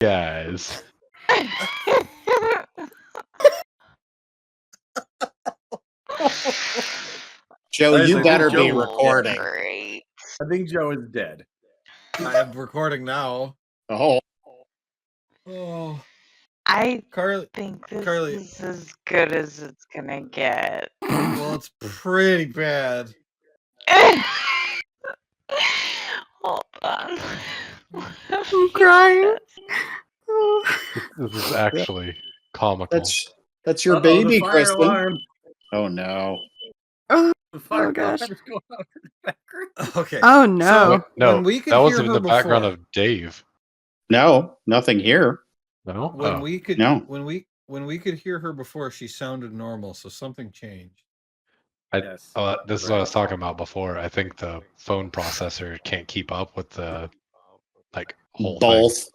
Guys. Joe, you think better Joe be was recording. Great. I think Joe is dead. I am recording now. Oh, Oh, I Carly. think this Carly. is as good as it's gonna get. Well, it's pretty bad. Hold on. I'm crying. This is actually comical. that's your Uh-oh, baby, the fire Kristen. alarm. Oh no. Oh, The fire gosh. alarm is going off in the background. Okay. Oh no. No, when we could that hear wasn't in her the background before. of Dave. No, nothing here. No? When Oh. we could No. when we could hear her before, she sounded normal, so something changed. Yes. This is what I was talking about before. I think the phone processor can't keep up with the whole Both. thing.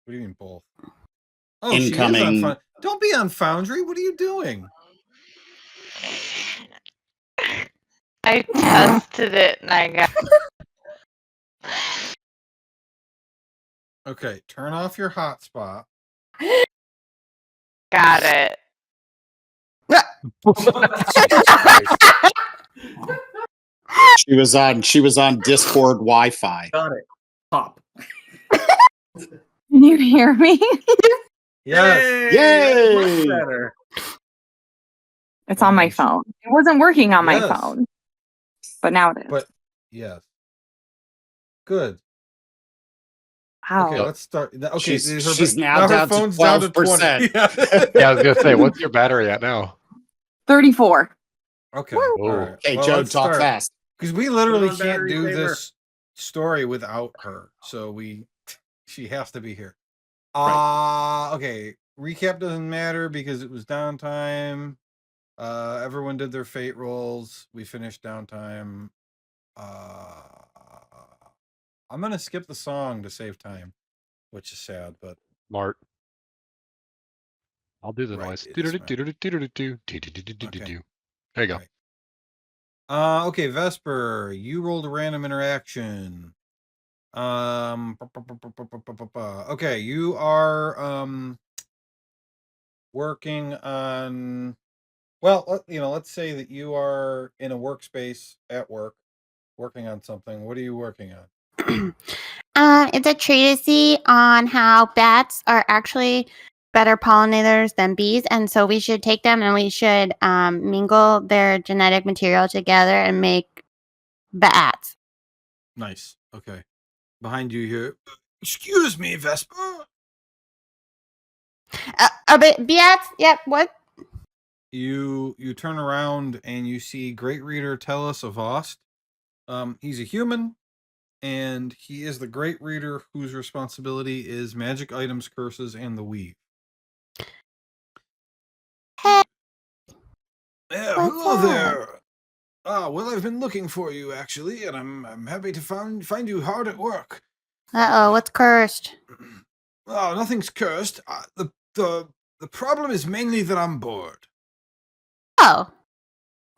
What do you mean both? Oh, Incoming. she is on Don't be on Foundry. What are you doing? I tested it and I got. Okay, turn off your hotspot. Got it. She was on Discord Wi-Fi. Got it. Pop. Can you hear me? Yes. Yay! Much better. It's on my phone. It wasn't working on my Yes. phone. But now it is. But yes. Good. Wow. Okay, let's start. Okay, She's now her down to phone's down to 12%. 20. Yeah, I was gonna say, what's your battery at now? 34. Okay. Woo. All right. Hey, Well, Joe, let's talk start. fast. Because we literally Put on can't battery do saver. this story without her. So she has to be here. Okay. Recap doesn't matter because it was downtime. Everyone did their fate rolls. We finished downtime. I'm gonna skip the song to save time, which is sad, but Mart. I'll do the Right, noise. it is Do-do-do-do-do-do-do. There you go. Right. Okay, Vesper, you rolled a random interaction. Okay, you are working on. Well, let's say that you are in a workspace at work, working on something. What are you working on? It's a treatise on how bats are actually better pollinators than bees, and so we should take them and we should mingle their genetic material together and make bats. Nice. Okay. Behind you here. Excuse me, Vesper. Bats? Yep. What? You turn around and you see Great Reader Tellus of Ost. He's a human, and he is the Great Reader whose responsibility is magic items, curses, and the weave. Hey. Yeah, What's hello up? there. Well, I've been looking for you actually, and I'm happy to find you hard at work. What's cursed? Oh, nothing's cursed. The problem is mainly that I'm bored. Oh.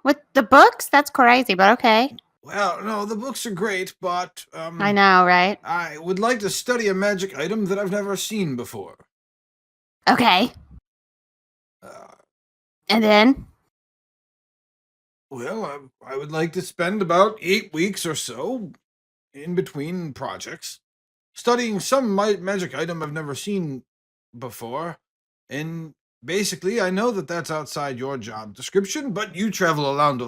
With the books? That's crazy, but okay. Well, no, the books are great, but I know, right? I would like to study a magic item that I've never seen before. Okay. And then? Well, I would like to spend about 8 weeks or so in between projects studying some magic item I've never seen before. And basically, I know that that's outside your job description, but you travel around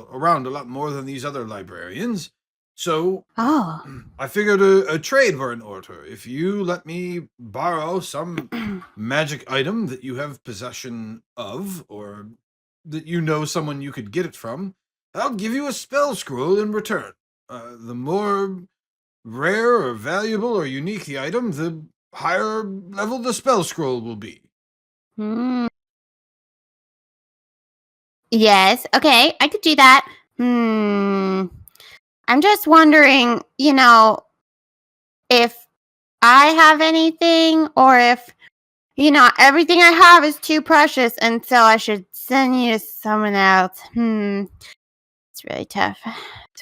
a lot more than these other librarians. So I figured a trade were in order. If you let me borrow some magic item that you have possession of, or that you know someone you could get it from, I'll give you a spell scroll in return. The more rare or valuable or unique the item, the higher level the spell scroll will be. Yes. Okay, I could do that. I'm just wondering, if I have anything or if, everything I have is too precious and so I should send you to someone else. It's really tough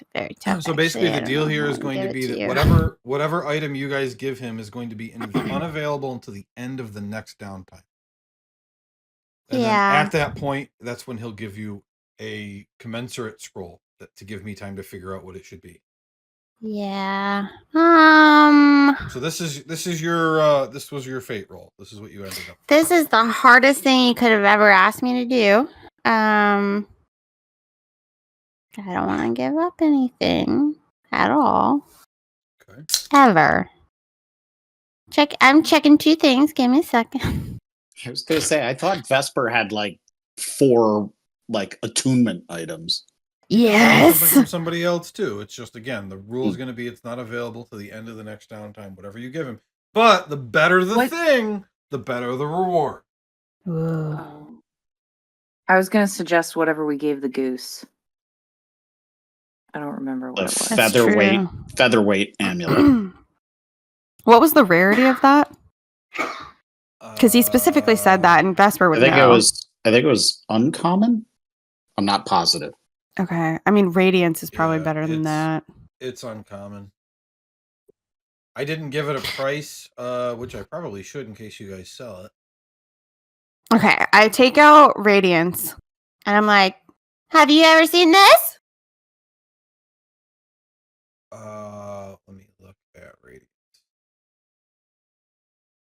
It's very tough. So basically, actually. I the don't know deal here how is going to give it be that you. whatever item you guys give him is going to be unavailable until the end of the next downtime. And then Yeah. at that point, that's when he'll give you a commensurate scroll to give me time to figure out what it should be. Yeah. So this was your fate roll. This is what you ended up. This is the hardest thing you could have ever asked me to do. I don't want to give up anything at all. Okay. Ever. I'm checking 2 things. Give me a second. I was gonna say, I thought Vesper had like 4 like attunement items. Something from somebody else too. It's just, again, the rule is going to be it's not available to the end of the next downtime, whatever you give him. But the better the thing, the better the reward. I was going to suggest whatever we gave the goose. I don't remember what The it was. That's featherweight amulet. What was the rarity of that? Because he specifically said that, and Vesper would I think know. it was uncommon. I'm not positive. Okay. I mean, Radiance is probably Yeah, better than that. It's uncommon. I didn't give it a price, which I probably should in case you guys sell it. Okay. I take out Radiance. And I'm like, have you ever seen this? Let me look at Radiance.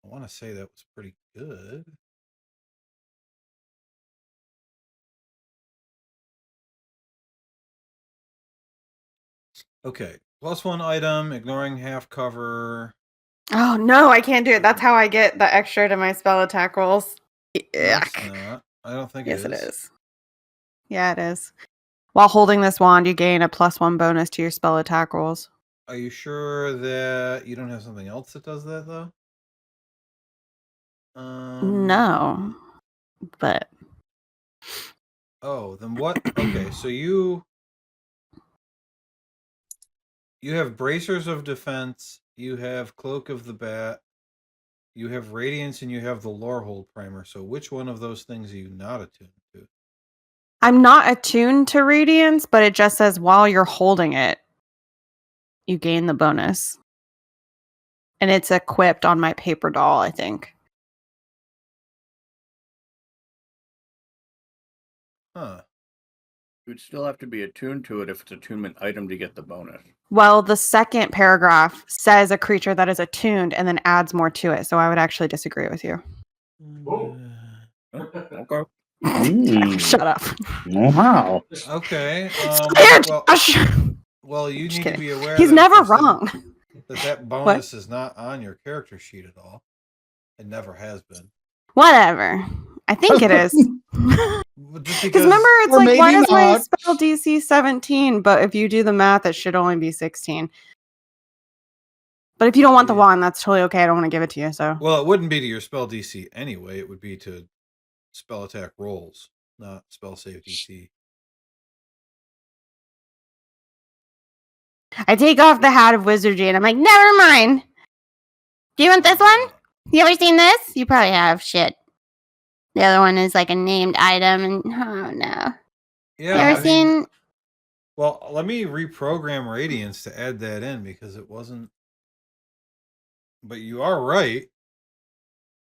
I want to say that was pretty good. Okay, +1 item, ignoring half cover. Oh, no, I can't do it. That's how I get the extra to my spell attack rolls. That's Yuck. not. I don't think Yes, it it is. is. Yeah, it is. While holding this wand, you gain a +1 bonus to your spell attack rolls. Are you sure that you don't have something else that does that, though? No. But Oh, then what? Okay, so you have Bracers of Defense, you have Cloak of the Bat, you have Radiance, and you have the Lorehold Primer. So which one of those things are you not attuned to? I'm not attuned to Radiance, but it just says while you're holding it, you gain the bonus. And it's equipped on my paper doll, I think. Huh. You'd still have to be attuned to it if it's attunement item to get the bonus. Well, the second paragraph says a creature that is attuned and then adds more to it. So I would actually disagree with you. Okay. Shut up. Wow. Okay. Well, you Just need kidding. to be aware He's that never this- wrong. that bonus is not on your character sheet at all. It never has been. Whatever. I think it is. Just Because remember, it's Or like, why maybe is my not. spell DC 17? But if you do the math, it should only be 16. But if you don't want the Yeah. wand, that's totally okay. I don't want to give it to you. So Well, it wouldn't be to your spell DC anyway. It would be to spell attack rolls, not spell save DC. I take off the hat of wizardry and I'm like, never mind. Do you want this one? You ever seen this? You probably have. Shit. The other one is like a named item, and oh no. Yeah. You ever seen? Well, let me reprogram Radiance to add that in because it wasn't. But you are right.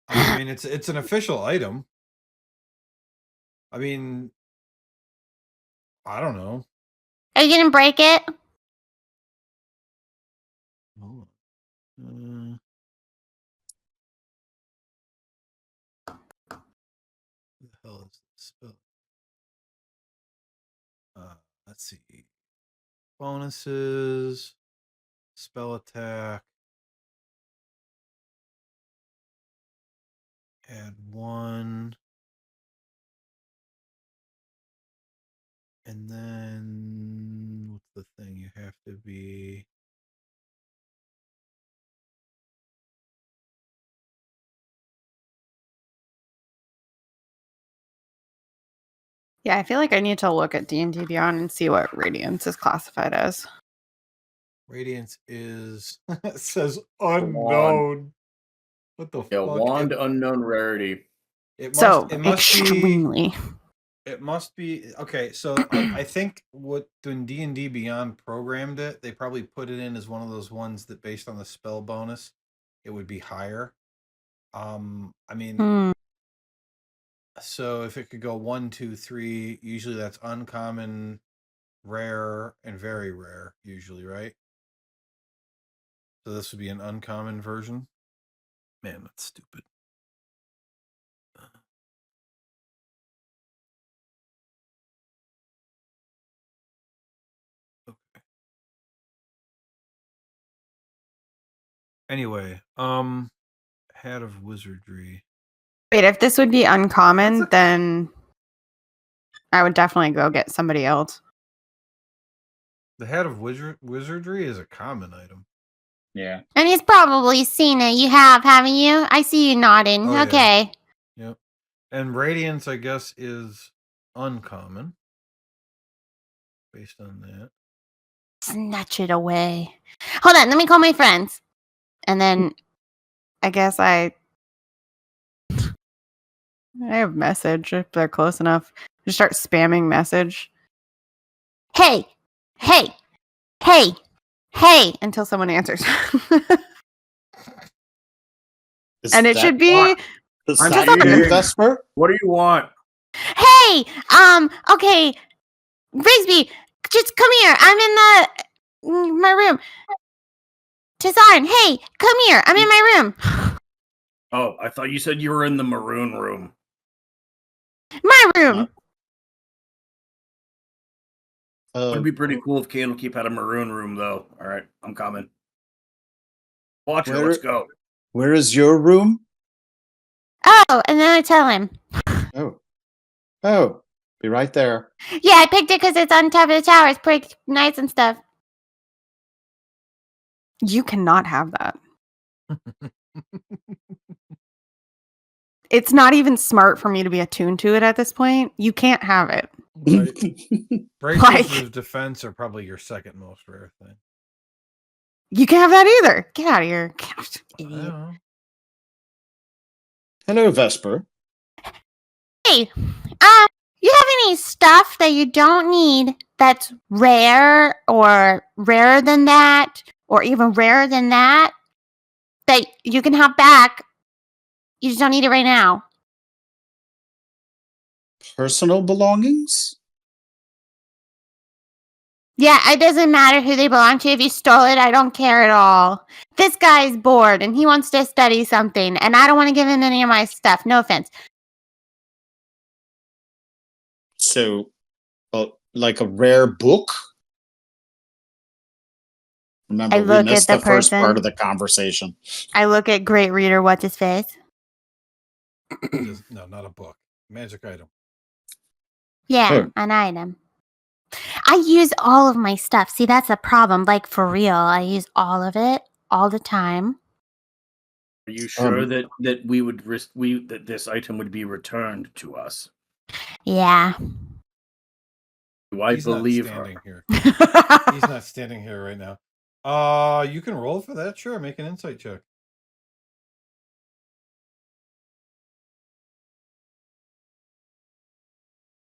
I mean, it's an official item. I mean, I don't know. Are you gonna break it? Hold on. Who the hell is this spell? Let's see. Bonuses, spell attack, add 1, and then what's the thing? You have to be. yeah, I feel like I need to look at D&D Beyond and see what Radiance is classified as. Radiance is it says unknown. What the Yeah, fuck? wand unknown rarity. It So must be extremely. It must be okay. So I think when D&D Beyond programmed it, they probably put it in as one of those ones that based on the spell bonus, it would be higher. I mean, Hmm. so if it could go 1, 2, 3, usually that's uncommon, rare, and very rare. Usually, right? So this would be an uncommon version. Man, that's stupid. Okay. Anyway, Hat of Wizardry. Wait, if this would be uncommon, That's a- then I would definitely go get somebody else. The Hat of Wizardry is a common item. Yeah. And he's probably seen it. You have, haven't you? I see you nodding. Oh, yeah. Okay. Yep. And Radiance, I guess, is uncommon. Based on that. Snatch it away. Hold on, let me call my friends. And then I guess I have message if they're close enough. Just start spamming message. Hey, hey, hey, hey. Until someone answers. Is And it that- should be Is I'm that cheating. you, Vesper? What do you want? Hey, okay. Rigsby, just come here. I'm in my room. Tazarn, hey, come here. I'm in my room. Oh, I thought you said you were in the maroon room. My room. It'd be pretty cool if Candlekeep had a maroon room, though. All right, I'm coming. Watcher, Where- let's go. Where is your room? Oh, and then I tell him. Oh, be right there. Yeah, I picked it because it's on top of the tower. It's pretty nice and stuff. you cannot have that. It's not even smart for me to be attuned to it at this point. You can't have it. Bracelets of defense are probably your second most rare thing. You can't have that either. Get out of here. I Idiot. don't know. Hello, Vesper. Hey, you have any stuff that you don't need that's rare or rarer than that or even rarer than that that you can have back? You just don't need it right now. Personal belongings? Yeah, it doesn't matter who they belong to. If you stole it, I don't care at all. This guy's bored and he wants to study something, and I don't want to give him any of my stuff. No offense. So, like a rare book? Remember, I we look missed at the the first person. part of the conversation. I look at Great Reader, what's his face? No, not a book. Magic item. Yeah, Oh. an item. I use all of my stuff. See, that's a problem. Like, for real. I use all of it all the time. Are you sure that we would that this item would be returned to us? Yeah. Do I He's believe not her? standing here. He's not standing here right now. You can roll for that. Sure, make an insight check.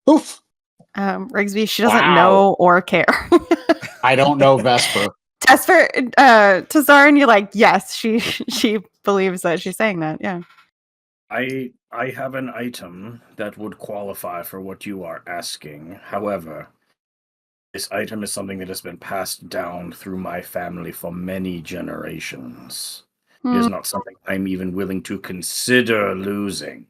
Oof. Rigsby, she doesn't Wow. know or care. I don't know Vesper. Tesper, Tazarn, you're like, yes, she believes that she's saying that. Yeah. I have an item that would qualify for what you are asking. However, this item is something that has been passed down through my family for many generations. It is not something I'm even willing to consider losing.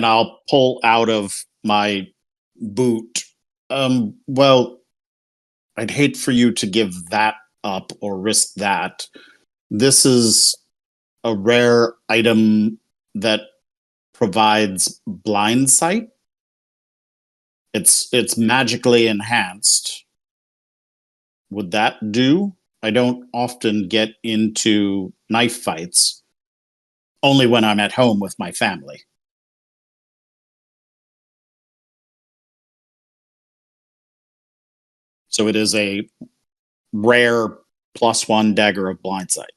I'll pull out of my boot. Well, I'd hate for you to give that up or risk that. This is a rare item that provides blind sight. It's magically enhanced. Would that do? I don't often get into knife fights, only when I'm at home with my family. So it is a rare +1 dagger of blind sight.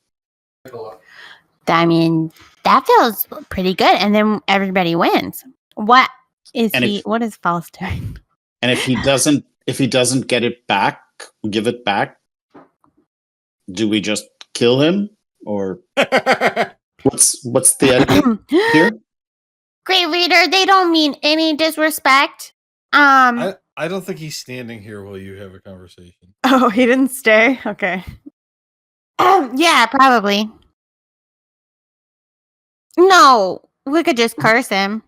I mean, That feels pretty good. And then everybody wins. What is And he? if- What is False doing? And if he doesn't get it back, give it back, do we just kill him? Or what's the idea here? Great reader, they don't mean any disrespect. I don't think he's standing here while you have a conversation. Oh, he didn't stay? Okay. Yeah, probably. No, we could just curse him.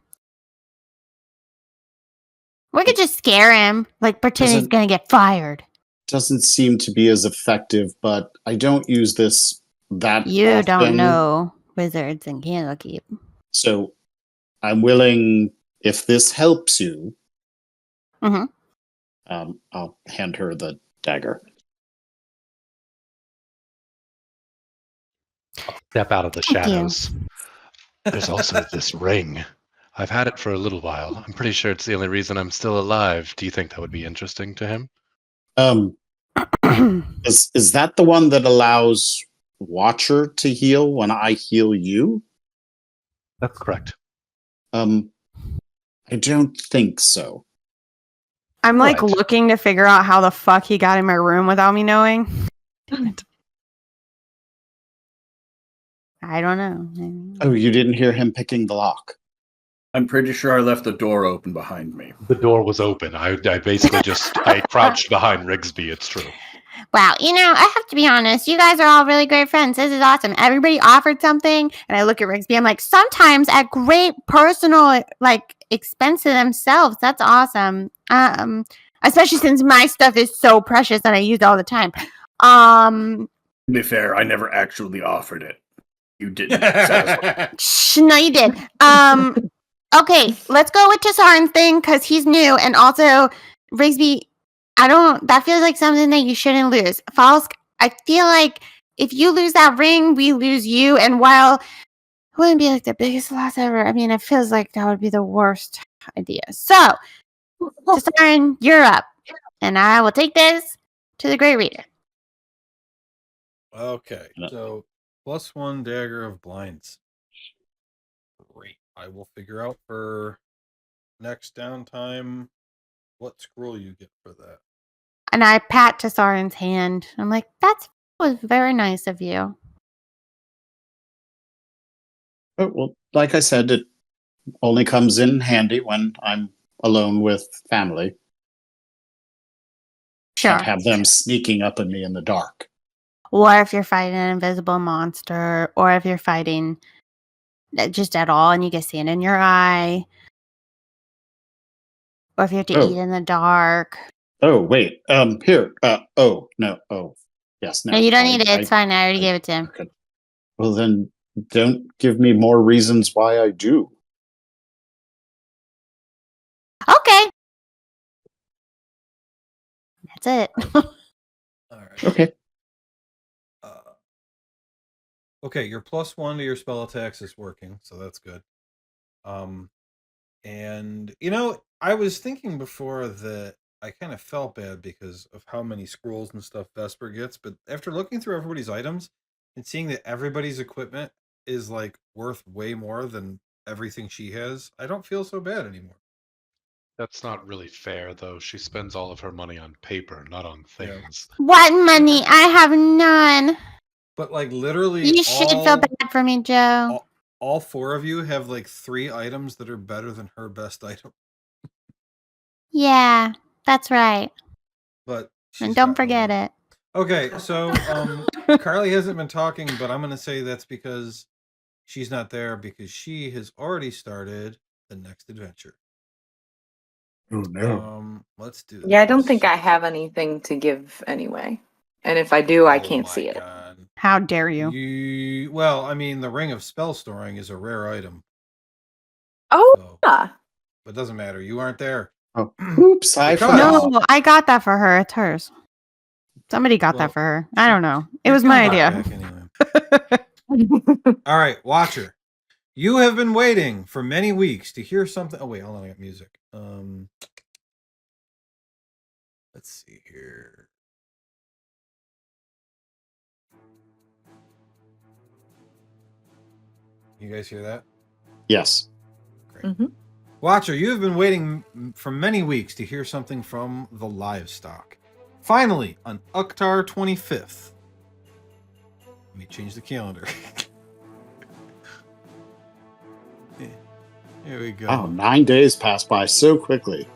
We could just scare him, like pretend he's Doesn't- gonna get fired. Doesn't seem to be as effective, but I don't use this that You often. don't know wizards in Candlekeep. So I'm willing, if this helps you, Mhm. I'll hand her the dagger. Step out of the Thank you. shadows. There's also this ring. I've had it for a little while. I'm pretty sure it's the only reason I'm still alive. Do you think that would be interesting to him? Is that the one that allows Watcher to heal when I heal you? That's correct. I don't think so. I'm like What? looking to figure out how the fuck he got in my room without me knowing. Damn it. I don't know. Oh, you didn't hear him picking the lock. I'm pretty sure I left the door open behind me. The door was open. I basically I crouched behind Rigsby. It's true. Wow, I have to be honest. You guys are all really great friends. This is awesome. Everybody offered something, and I look at Rigsby. I'm like, sometimes at great personal expense to themselves. That's awesome. Especially since my stuff is so precious that I use it all the time. To be fair, I never actually offered it. You didn't. Shh, no, you did. Okay, let's go with Tassarin's thing because he's new, and also Rigsby. That feels like something that you shouldn't lose. Falsk, I feel like if you lose that ring, we lose you. And while it wouldn't be like the biggest loss ever, I mean, it feels like that would be the worst idea. So, Tassarin, you're up. And I will take this to the Great Reader. Okay, so +1 dagger of blinds. Great. I will figure out for next downtime what scroll you get for that. And I pat Tassarin's hand. I'm like, that was very nice of you. Oh, well, like I said, it only comes in handy when I'm alone with family. Sure. Can't have them sneaking up on me in the dark. Or if you're fighting an invisible monster, or if you're fighting just at all and you get sand in your eye, or if you have to eat in the dark. Oh, wait. Here. Oh, no. Oh, yes. No, No, you don't need it. It's fine. I already gave it to him. Okay. Well, then don't give me more reasons why I do. Okay. That's it. All right. Okay. Okay, your +1 to your spell attacks is working, so that's good. And I was thinking before that I kind of felt bad because of how many scrolls and stuff Vesper gets, but after looking through everybody's items and seeing that everybody's equipment is worth way more than everything she has, I don't feel so bad anymore. That's not really fair, though. She spends all of her money on paper, not on things. What money? I have none. But literally, You should feel bad for me, Joe. all 4 of you have 3 items that are better than her best item. Yeah, that's right. But and don't forget it. Okay, so Carly hasn't been talking, but I'm going to say that's because she's not there because she has already started the next adventure. Oh no. Let's do this. Yeah, I don't think I have anything to give anyway. And if I do, I Oh can't my see it. God. How dare you? Well, I mean, the Ring of Spell Storing is a rare item. Oh, So, yeah. but it doesn't matter. You aren't there. Oh, oops! I Because- forgot. No, I got that for her. It's hers. Somebody got Well, that for her. I don't know. It was my idea. Back anyway. All right, Watcher. You have been waiting for many weeks to hear something. Oh wait, hold on, I got music. Let's see here. You guys hear that? Yes. Great. Mhm. Watcher, you have been waiting for many weeks to hear something from the livestock. Finally, on Uktar 25th. Let me change the calendar. Here we go. Wow, 9 days passed by so quickly.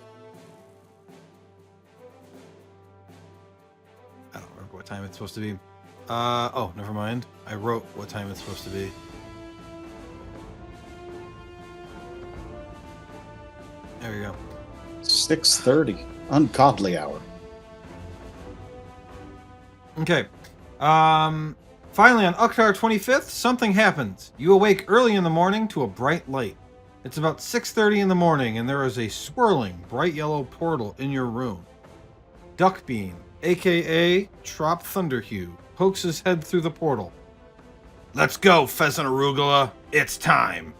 I don't remember what time it's supposed to be. Oh, never mind. I wrote what time it's supposed to be. There you go. 6:30. Ungodly hour. Okay. Finally, on Uktar 25th, something happens. You awake early in the morning to a bright light. It's about 6:30 in the morning, and there is a swirling, bright yellow portal in your room. Duckbean, a.k.a. Trop Thunderhue, pokes his head through the portal. Let's go, Pheasant Arugula. It's time.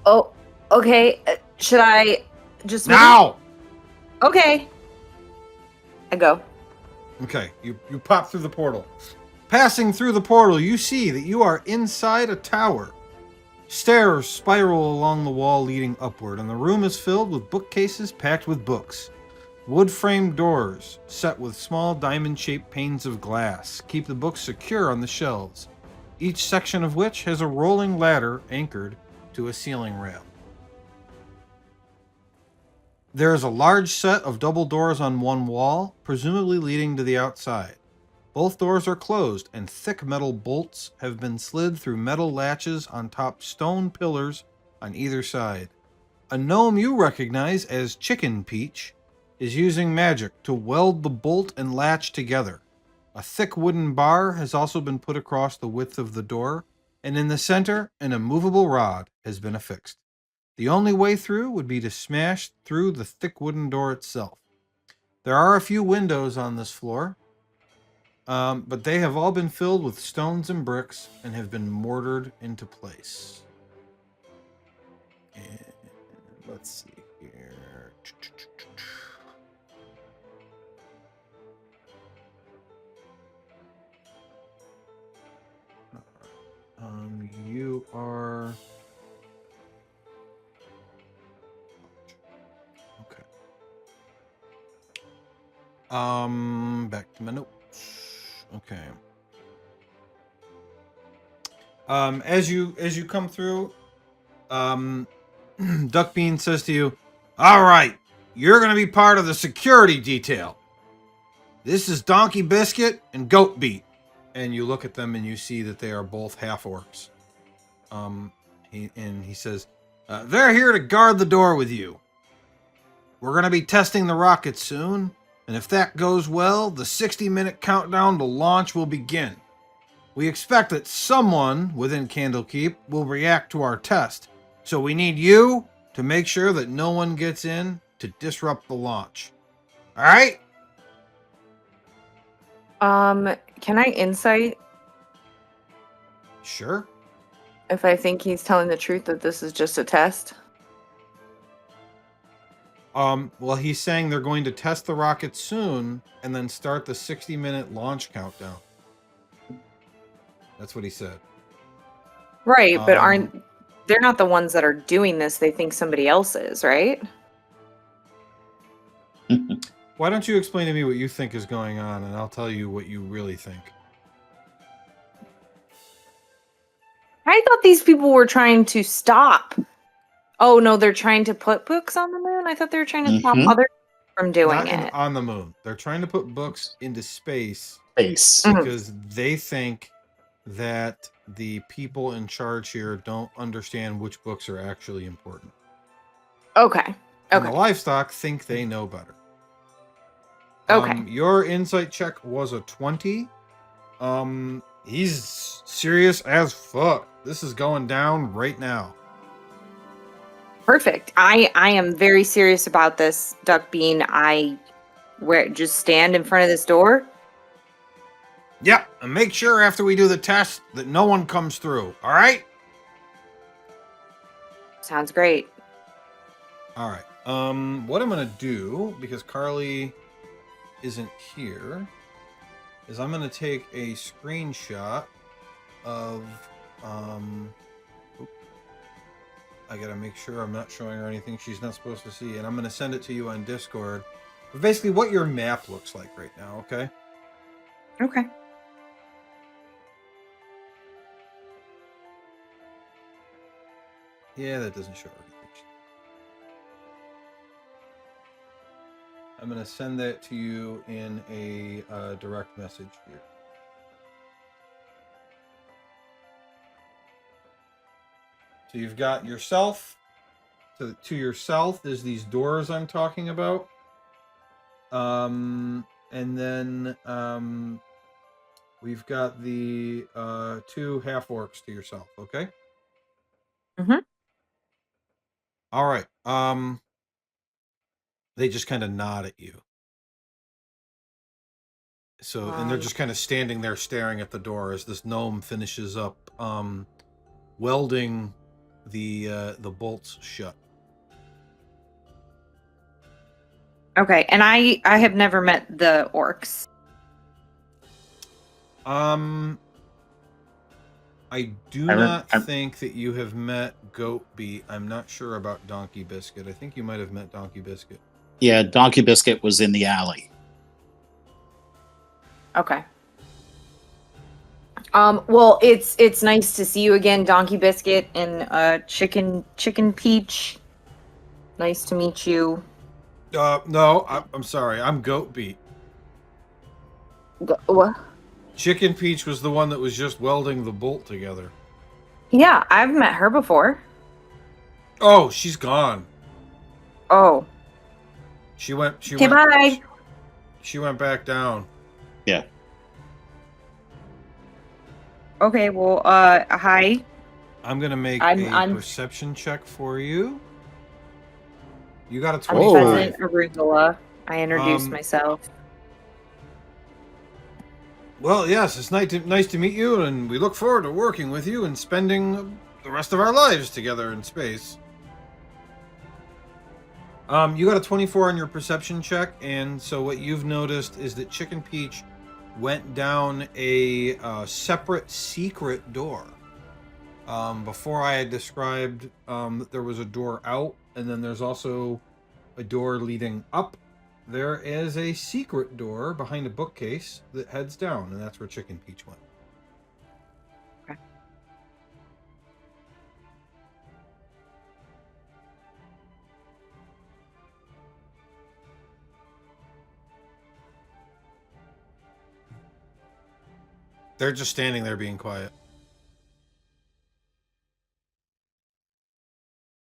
Oh, okay. Should I just Now! Okay. I go. Okay, you pop through the portal. Passing through the portal, you see that you are inside a tower. Stairs spiral along the wall leading upward, and the room is filled with bookcases packed with books. Wood-framed doors, set with small diamond-shaped panes of glass, keep the books secure on the shelves, each section of which has a rolling ladder anchored to a ceiling rail. There is a large set of double doors on one wall, presumably leading to the outside. Both doors are closed, and thick metal bolts have been slid through metal latches on top stone pillars on either side. A gnome you recognize as Chicken Peach is using magic to weld the bolt and latch together. A thick wooden bar has also been put across the width of the door, and in the center, an immovable rod has been affixed. The only way through would be to smash through the thick wooden door itself. There are a few windows on this floor, but they have all been filled with stones and bricks and have been mortared into place. And let's see here. You are... Okay. Back to my notes. Okay. As you come through, Duckbean says to you, "All right, you're going to be part of the security detail. This is Donkey Biscuit and Goat Beat." And you look at them and you see that they are both half orcs. He says, "They're here to guard the door with you. We're going to be testing the rocket soon, and if that goes well, the 60-minute countdown to launch will begin. We expect that someone within Candlekeep will react to our test, so we need you to make sure that no one gets in to disrupt the launch. All right?" Can I insight Sure. if I think he's telling the truth that this is just a test? Well, he's saying they're going to test the rocket soon and then start the 60-minute launch countdown. That's what he said. Right, but they're not the ones that are doing this. They think somebody else is, right? Why don't you explain to me what you think is going on, and I'll tell you what you really think. I thought these people were trying to stop. Oh no, they're trying to put books on the moon. I thought they were trying to stop Mhm. others from doing Not it. on the moon. They're trying to put books into space Space. because they think that the people in charge here don't understand which books are actually important. Okay. And the Okay. livestock think they know better. Okay. Your insight check was a 20. He's serious as fuck. This is going down right now. Perfect. I am very serious about this, Duckbean. Just stand in front of this door. Yep, and make sure after we do the test that no one comes through. All right? Sounds great. All right. What I'm gonna do, because Carly isn't here, is I'm gonna take a screenshot of I gotta make sure I'm not showing her anything she's not supposed to see, and I'm gonna send it to you on Discord. But basically, what your map looks like right now. Okay. Okay. Yeah, that doesn't show anything. I'm gonna send that to you in a direct message here. So you've got yourself. To your south is these doors I'm talking about. And then we've got the 2 half orcs to your south. Okay. Mhm. All right. They just kind of nod at you. So, and they're just kind of standing there staring at the door as this gnome finishes up welding the bolts shut. Okay, and I have never met the orcs. I do not think that you have met Goatbeat. I'm not sure about Donkey Biscuit. I think you might have met Donkey Biscuit. Yeah, Donkey Biscuit was in the alley. Okay. Well, it's nice to see you again, Donkey Biscuit, and Chicken Peach. Nice to meet you. No, I'm sorry. I'm Goatbeat. What? Chicken Peach was the one that was just welding the bolt together. Yeah, I've met her before. Oh, she's gone. Oh. She went. Okay, bye. She went back down. Yeah. Okay, well, hi. I'm gonna make I'm perception check for you. You got a I'm 25. Pheasant Arugula. I introduced myself. Well, yes, it's nice to meet you, and we look forward to working with you and spending the rest of our lives together in space. You got a 24 on your perception check, and so what you've noticed is that Chicken Peach went down a separate secret door. Before I had described that there was a door out, and then there's also a door leading up. There is a secret door behind a bookcase that heads down, and that's where Chicken Peach went. Okay. They're just standing there being quiet.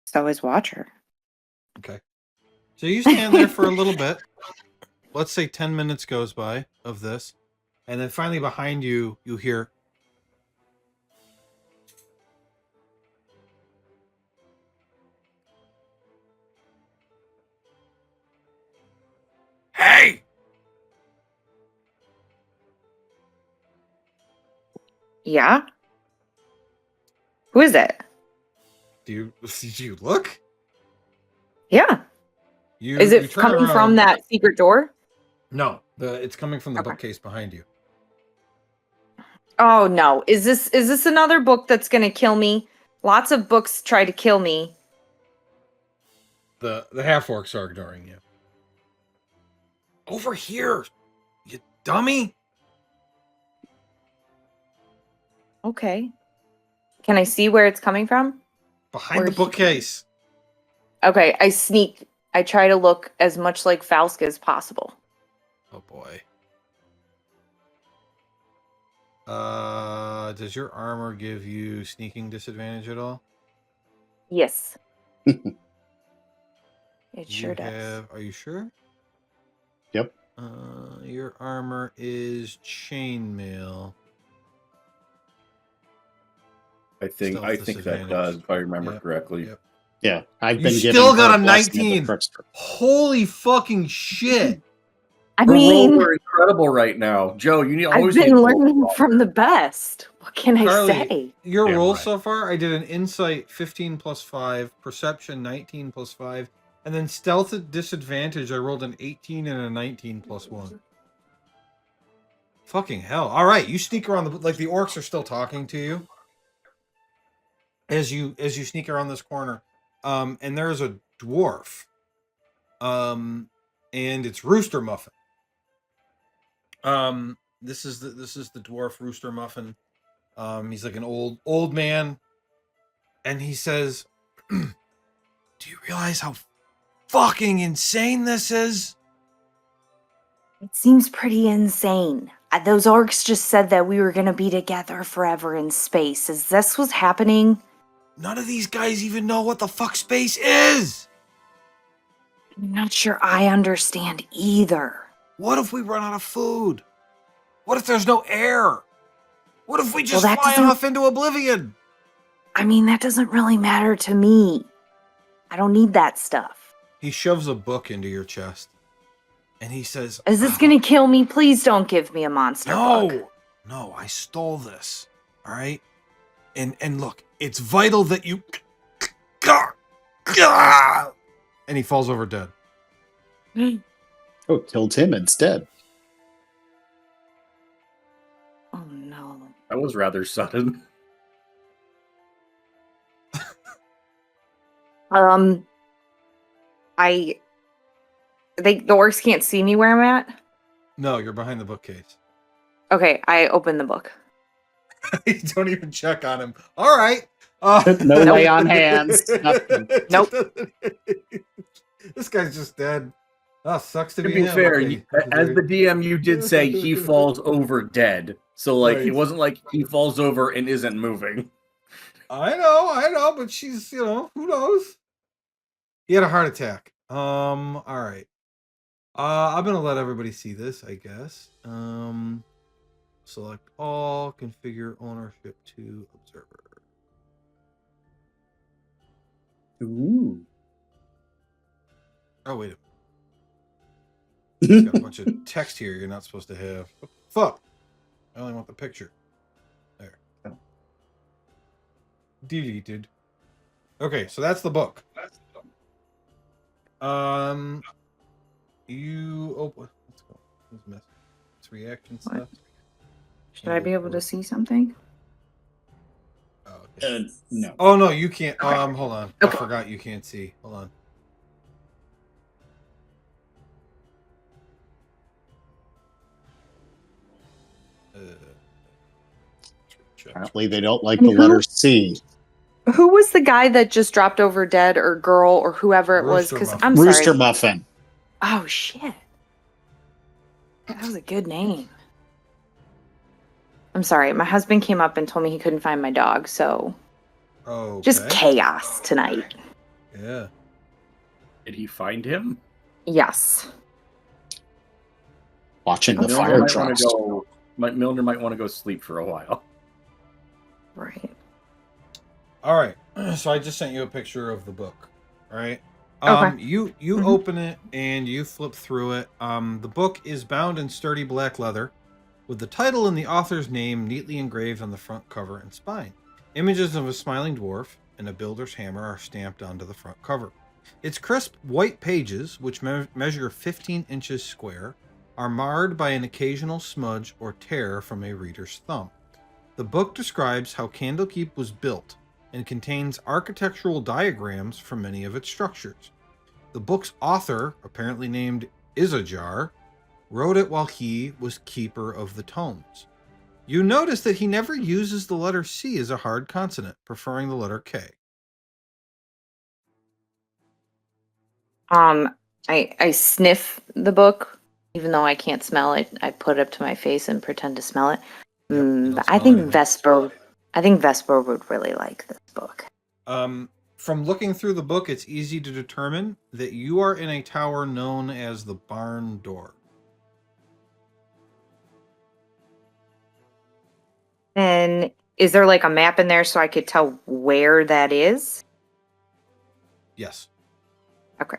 So is Watcher. Okay. So you stand there for a little bit. Let's say 10 minutes goes by of this. And then finally behind you, you hear... Hey! Yeah? Who is it? Do you look? Yeah. Is it coming from that secret door? No, it's coming from the bookcase behind you. Oh no. Is this another book that's gonna kill me? Lots of books try to kill me. The half-orcs are ignoring you. Over here, you dummy! Okay. Can I see where it's coming from? Behind the bookcase. Okay, I sneak. I try to look as much like Falsk as possible. Oh boy. Does your armor give you sneaking disadvantage at all? Yes. It sure does. Are you sure? Yep. Your armor is chainmail. I think that does, if I remember correctly. Yep. Yeah, I've You been still given got her a blessing of the 19. trickster. Holy fucking shit! I Her mean, rolls are incredible right now, Joe. I've been learning from the best. What can I Carly, say? your Damn rolls right. so far, I did an insight 15 plus 5, perception 19 plus 5, and then stealth at disadvantage, I rolled an 18 and a 19 plus 1. Fucking hell! All right, you sneak around the orcs are still talking to you as you sneak around this corner, and there's a dwarf, and it's Rooster Muffin. This is the dwarf Rooster Muffin. He's like an old man, and he says, "Do you realize how fucking insane this is?" It seems pretty insane. Those orcs just said that we were gonna be together forever in space. Is this what's happening? None of these guys even know what the fuck space is. I'm not sure I understand either. What if we run out of food? What if there's no air? What if we just that fly doesn't- off into oblivion? I mean, that doesn't really matter to me. I don't need that stuff. He shoves a book into your chest, and he says, Is this gonna kill me? Please don't give me a monster book. No, I stole this. All right, and look, it's vital that you. And he falls over dead. Oh, killed him instead. Oh no. That was rather sudden. The orcs can't see me where I'm at. No, you're behind the bookcase. Okay, I open the book. You don't even check on him. All right. No lay on hands. Nothing. Nope. This guy's just dead. Oh, sucks to To be be him. fair, Okay. as the DM, you did say he falls over dead. So, like, Right. it wasn't like he falls over and isn't moving. I know, but she's, who knows? He had a heart attack. All right. I'm gonna let everybody see this, I guess. Select all, configure ownership to observer. Ooh. Oh, wait a minute. It's got a bunch of text here you're not supposed to have. What the fuck? I only want the picture. There. Deleted. Okay, so that's the book. You open. Let's go. Who's missing? It's reaction stuff. Should I be able to see something? Oh, okay. No. Oh no, you can't. Hold on. I Okay. forgot you can't see. Hold on. Apparently, they don't like the letter C. Who was the guy that just dropped over dead, or girl, or whoever it was? Rooster Because Muffin. I'm Rooster sorry. Muffin. Oh shit. That was a good name. I'm sorry. My husband came up and told me he couldn't find my dog, so Oh. just chaos tonight. Yeah. Did he find him? Yes. Watching the Milner fire might want trucks. to go. Milner might want to go sleep for a while. Right. All right. So I just sent you a picture of the book. All right. Okay. You Mhm. open it and you flip through it. The book is bound in sturdy black leather, with the title and the author's name neatly engraved on the front cover and spine. Images of a smiling dwarf and a builder's hammer are stamped onto the front cover. Its crisp white pages, which measure 15 inches square, are marred by an occasional smudge or tear from a reader's thumb. The book describes how Candlekeep was built and contains architectural diagrams for many of its structures. The book's author, apparently named Izajar, wrote it while he was keeper of the tomes. You notice that he never uses the letter C as a hard consonant, preferring the letter K. I sniff the book, even though I can't smell it. I put it up to my face and pretend to smell it. Yep, you don't But smell anything. I think Vesper would really like this book. From looking through the book, it's easy to determine that you are in a tower known as the Barn Door. And is there like a map in there so I could tell where that is? Yes. Okay.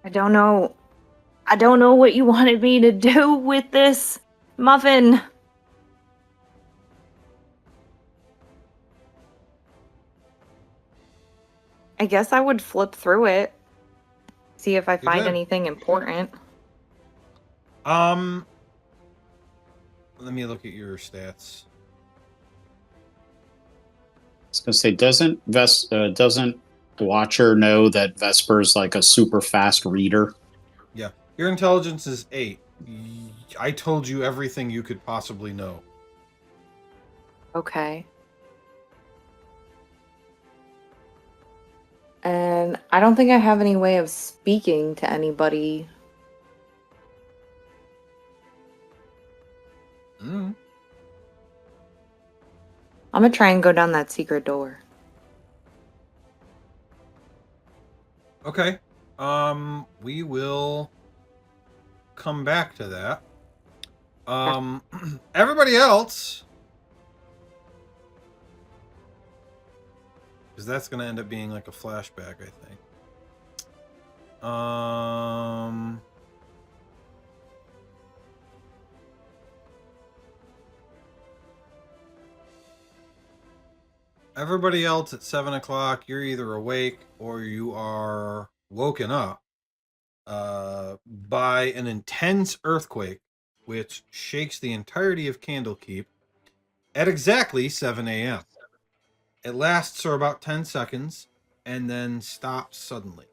I don't know what you wanted me to do with this muffin. I guess I would flip through it. See if I find did. anything important. Let me look at your stats. I was gonna say, doesn't Watcher know that Vesper's like a super fast reader? Yeah, your intelligence is 8. I told you everything you could possibly know. Okay. And I don't think I have any way of speaking to anybody. Mm. I'm gonna try and go down that secret door. Okay. We will come back to that. Everybody else, because that's going to end up being like a flashback, I think. Everybody else at 7 o'clock, you're either awake or you are woken up by an intense earthquake, which shakes the entirety of Candlekeep at exactly 7 a.m. It lasts for about 10 seconds and then stops suddenly.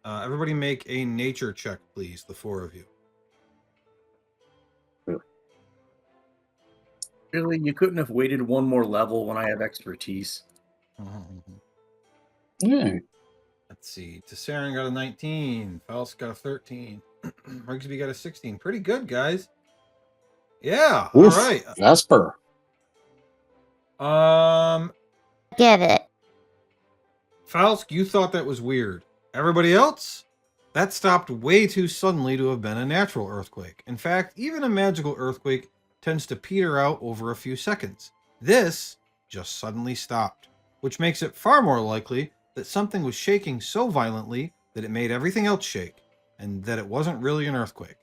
Everybody make a nature check, please, the 4 of you. Really, you couldn't have waited one more level when I have expertise. Yeah. Let's see. Tesserin got a 19. Faust got a 13. Rigsby got a 16. Pretty good, guys. Yeah. Oof, All right. Vesper. Get it. Faust, you thought that was weird. Everybody else? That stopped way too suddenly to have been a natural earthquake. In fact, even a magical earthquake tends to peter out over a few seconds. This just suddenly stopped, which makes it far more likely that something was shaking so violently that it made everything else shake, and that it wasn't really an earthquake.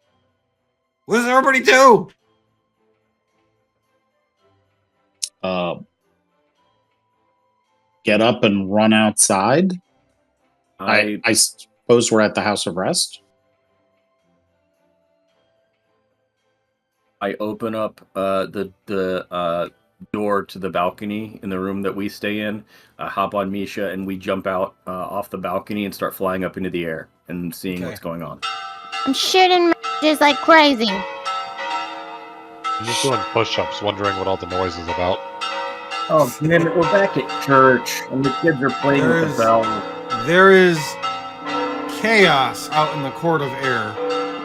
What does everybody do? Get up and run outside. I suppose we're at the House of Rest. I open up the door to the balcony in the room that we stay in, hop on Misha, and we jump out off the balcony and start flying up into the air and seeing what's going on. I'm shooting just like crazy. I'm just doing push-ups, wondering what all the noise is about. Oh, man, we're back at church, and the kids are playing with the bell. There is chaos out in the court of air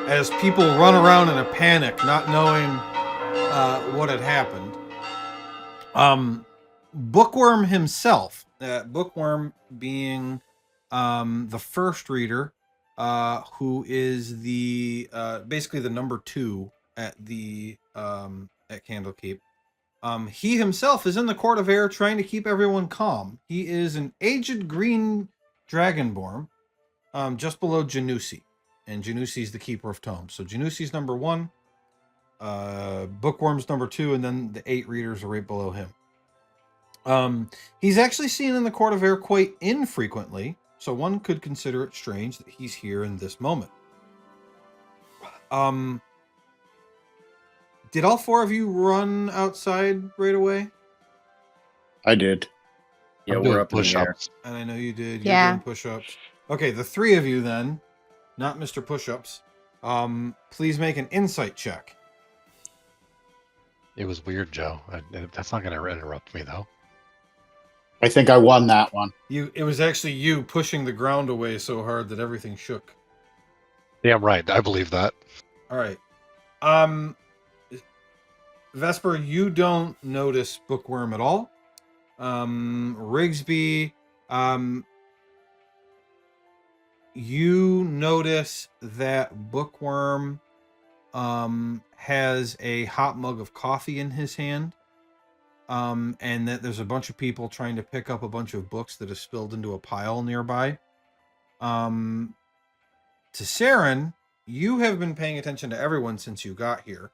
as people run around in a panic, not knowing what had happened. Bookworm himself, Bookworm being the first reader, who is the basically the number 2 at the at Candlekeep. He himself is in the court of air trying to keep everyone calm. He is an aged green dragonborn, just below Janusi. And Janusi's the keeper of tomes. So Janusi's number 1, Bookworm's number 2, and then the 8 readers are right below him. He's actually seen in the court of air quite infrequently, so one could consider it strange that he's here in this moment. Did all 4 of you run outside right away? I did. Yeah, I'm we're doing up in the air. push-ups. And I know you did. You're Yeah. doing push-ups. Okay, the 3 of you then, not Mr. Push-ups, please make an insight check. It was weird, Joe. That's not going to interrupt me, though. I think I won that one. It was actually you pushing the ground away so hard that everything shook. Damn right. I believe that. All right. Vesper, you don't notice Bookworm at all. Rigsby, you notice that Bookworm has a hot mug of coffee in his hand, and that there's a bunch of people trying to pick up a bunch of books that have spilled into a pile nearby. To Saren, you have been paying attention to everyone since you got here,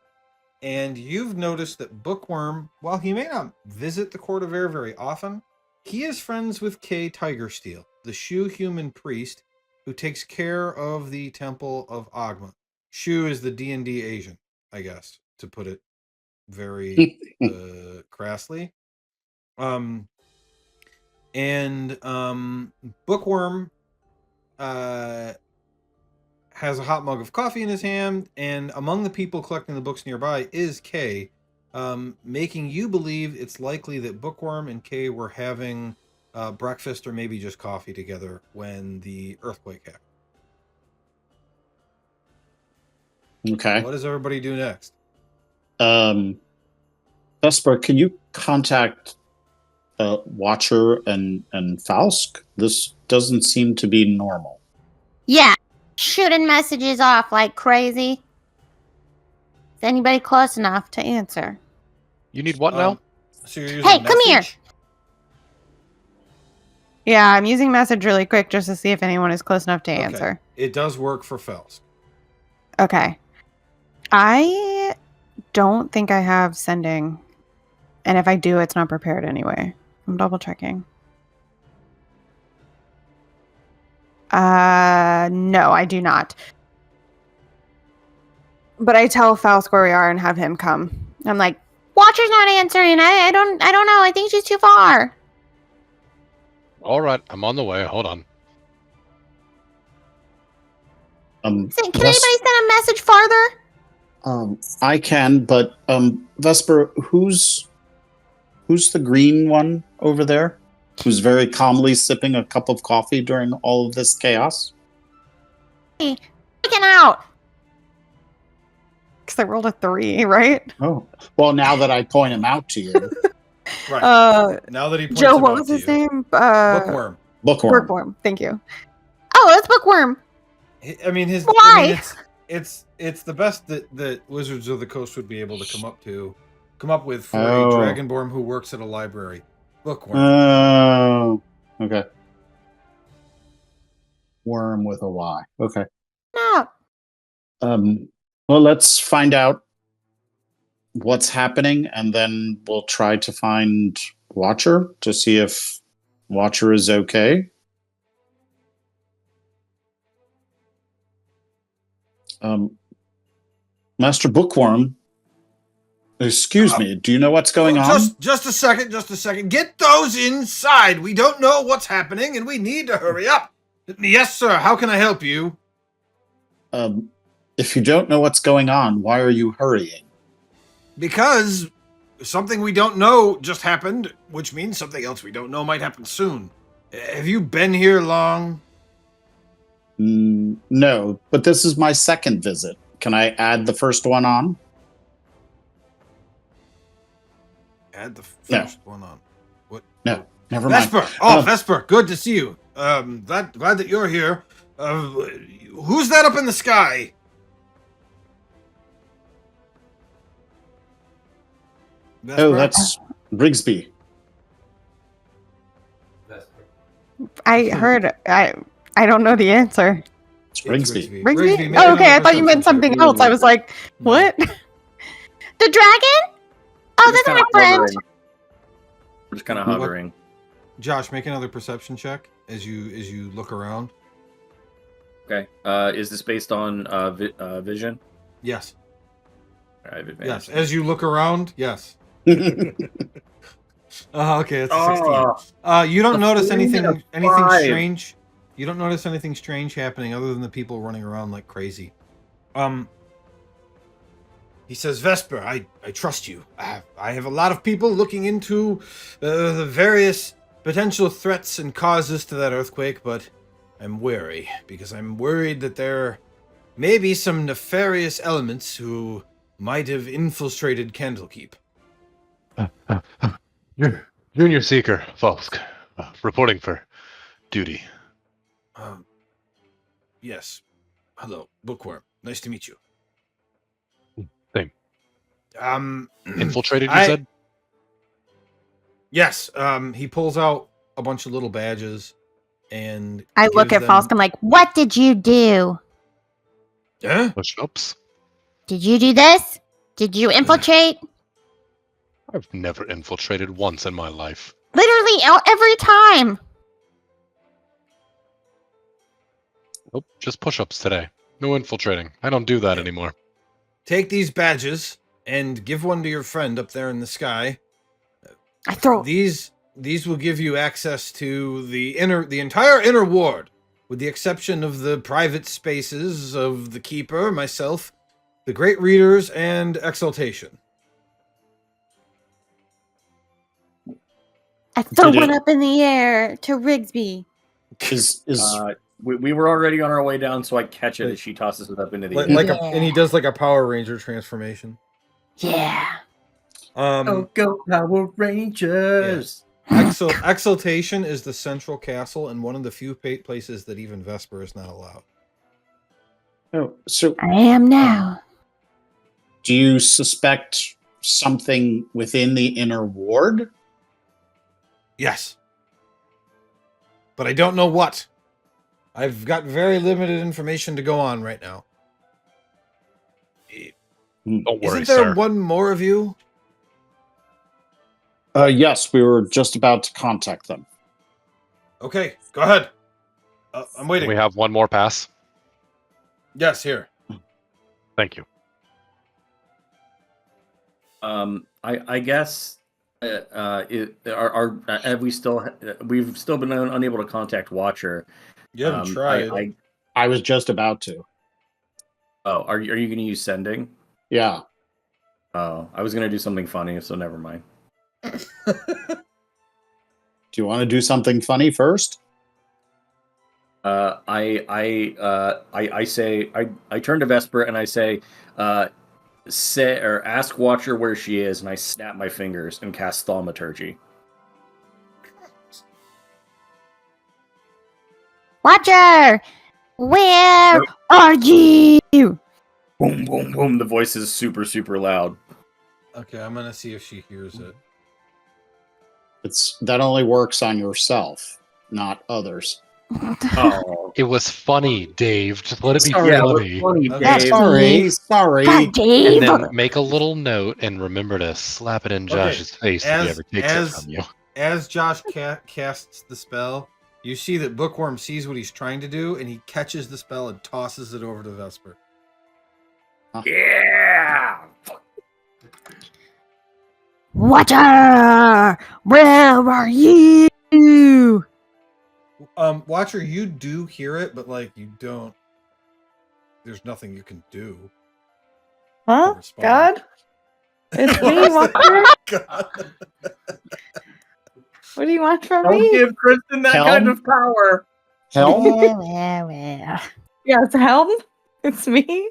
and you've noticed that Bookworm, while he may not visit the Court of Air very often, he is friends with Kay Tigersteel, the shoe human priest, who takes care of the Temple of Agma. Shu is the D&D Asian, I guess, to put it very crassly. Bookworm has a hot mug of coffee in his hand, and among the people collecting the books nearby is Kay, making you believe it's likely that Bookworm and Kay were having breakfast or maybe just coffee together when the earthquake happened. Okay. What does everybody do next? Vesper, can you contact Watcher and Fausk? This doesn't seem to be normal. Yeah, shooting messages off like crazy. Is anybody close enough to answer? You need what now? So you're using Hey, come here. message? Yeah, I'm using message really quick just to see if anyone is close enough to answer. It does work for Fels. Okay. I don't think I have sending. And if I do, it's not prepared anyway. I'm double checking. No, I do not. But I tell Faust where we are and have him come. I'm like, Watcher's not answering. I don't know. I think she's too far. All right, I'm on the way. Hold on. Can anybody send a message farther? I can, but Vesper, who's the green one over there? Who's very calmly sipping a cup of coffee during all of this chaos? Hey, freaking out. Because I rolled a 3, right? Oh, well, now that I point him out to you. Right. Now that he points Joe, him what out was to his you. name? Bookworm. Bookworm. Thank you. Oh, it's Bookworm. I mean, his. Why? I mean, it's the best that Wizards of the Coast would be able to come up with for a Dragonborn who works at a library. Bookworm. Oh, okay. Worm with a Y. Okay. No. Well, let's find out what's happening, and then we'll try to find Watcher to see if Watcher is okay. Master Bookworm, excuse me, do you know what's going on? Just a second. Get those inside. We don't know what's happening, and we need to hurry up. Yes, sir. How can I help you? If you don't know what's going on, why are you hurrying? Because something we don't know just happened, which means something else we don't know might happen soon. Have you been here long? No, but this is my second visit. Can I add the first one on? Add the first one on. What? No, never mind. Vesper! Vesper, good to see you. Glad that you're here. Who's that up in the sky? Vesper? Oh, that's Brigsby. I heard. I don't know the answer. It's Brigsby. Brigsby? Oh, okay. I thought you meant something else. I was like, what? The dragon? Oh, that's my friend. We're just kind of hovering. Josh, make another perception check as you look around. Okay. Is this based on vision? Yes. I have advantage. Yes. As you look around, yes. Okay, it's a 16. You don't notice anything strange. You don't notice anything strange happening other than the people running around like crazy. He says, Vesper, I trust you. I have a lot of people looking into the various potential threats and causes to that earthquake, but I'm wary because I'm worried that there may be some nefarious elements who might have infiltrated Candlekeep. Junior Seeker, Falsk, reporting for duty. Yes. Hello, Bookworm. Nice to meet you. Same. Infiltrated, you said? Yes. He pulls out a bunch of little badges, and I look at Falsk. I'm like, "What did you do? Yeah. Push-ups. Did you do this? Did you infiltrate?" I've never infiltrated once in my life. Literally every time. Nope, just push-ups today. No infiltrating. I don't do that anymore. Take these badges and give one to your friend up there in the sky. I throw. These will give you access to the entire inner ward, with the exception of the private spaces of the Keeper, myself, the Great Readers, and Exaltation. I throw Did one it- up in the air to Rigsby. Is We were already on our way down, so I catch it as she tosses it up into the air. And he does like a Power Ranger transformation. Yeah. Go Power Rangers! Exaltation is the central castle and one of the few places that even Vesper is not allowed. oh, so I am now. do you suspect something within the inner ward? Yes. But I don't know what. I've got very limited information to go on right now. Don't worry, Isn't there sir. one more of you? Yes, we were just about to contact them. Okay, go ahead. I'm waiting. We have one more pass. Yes, here. Thank you. I guess we've still been unable to contact Watcher. You haven't tried. I was just about to. Oh, are you going to use sending? Yeah. Oh, I was going to do something funny, so never mind. Do you want to do something funny first? I turn to Vesper and I say, ask Watcher where she is, and I snap my fingers and cast Thaumaturgy. Watcher! Where are you? Boom, boom, boom. The voice is super, super loud. Okay, I'm gonna see if she hears it. That only works on yourself, not others. Oh, It was funny, Dave. Just let it be Sorry. yeah, funny. funny, Okay. Dave. Sorry. God, And Dave! then make a little note and remember to slap it in Josh's face if he ever takes it from you. As Josh casts the spell, you see that Bookworm sees what he's trying to do, and he catches the spell and tosses it over to Vesper. Yeah! Watcher! Where are you? Watcher, you do hear it, but like you don't. There's nothing you can do. Huh? respond. God? It's me, Watcher. God. What do you want from Don't me? give Kristen that Helm? kind of power. Help. Where? Yes, Helm? It's me.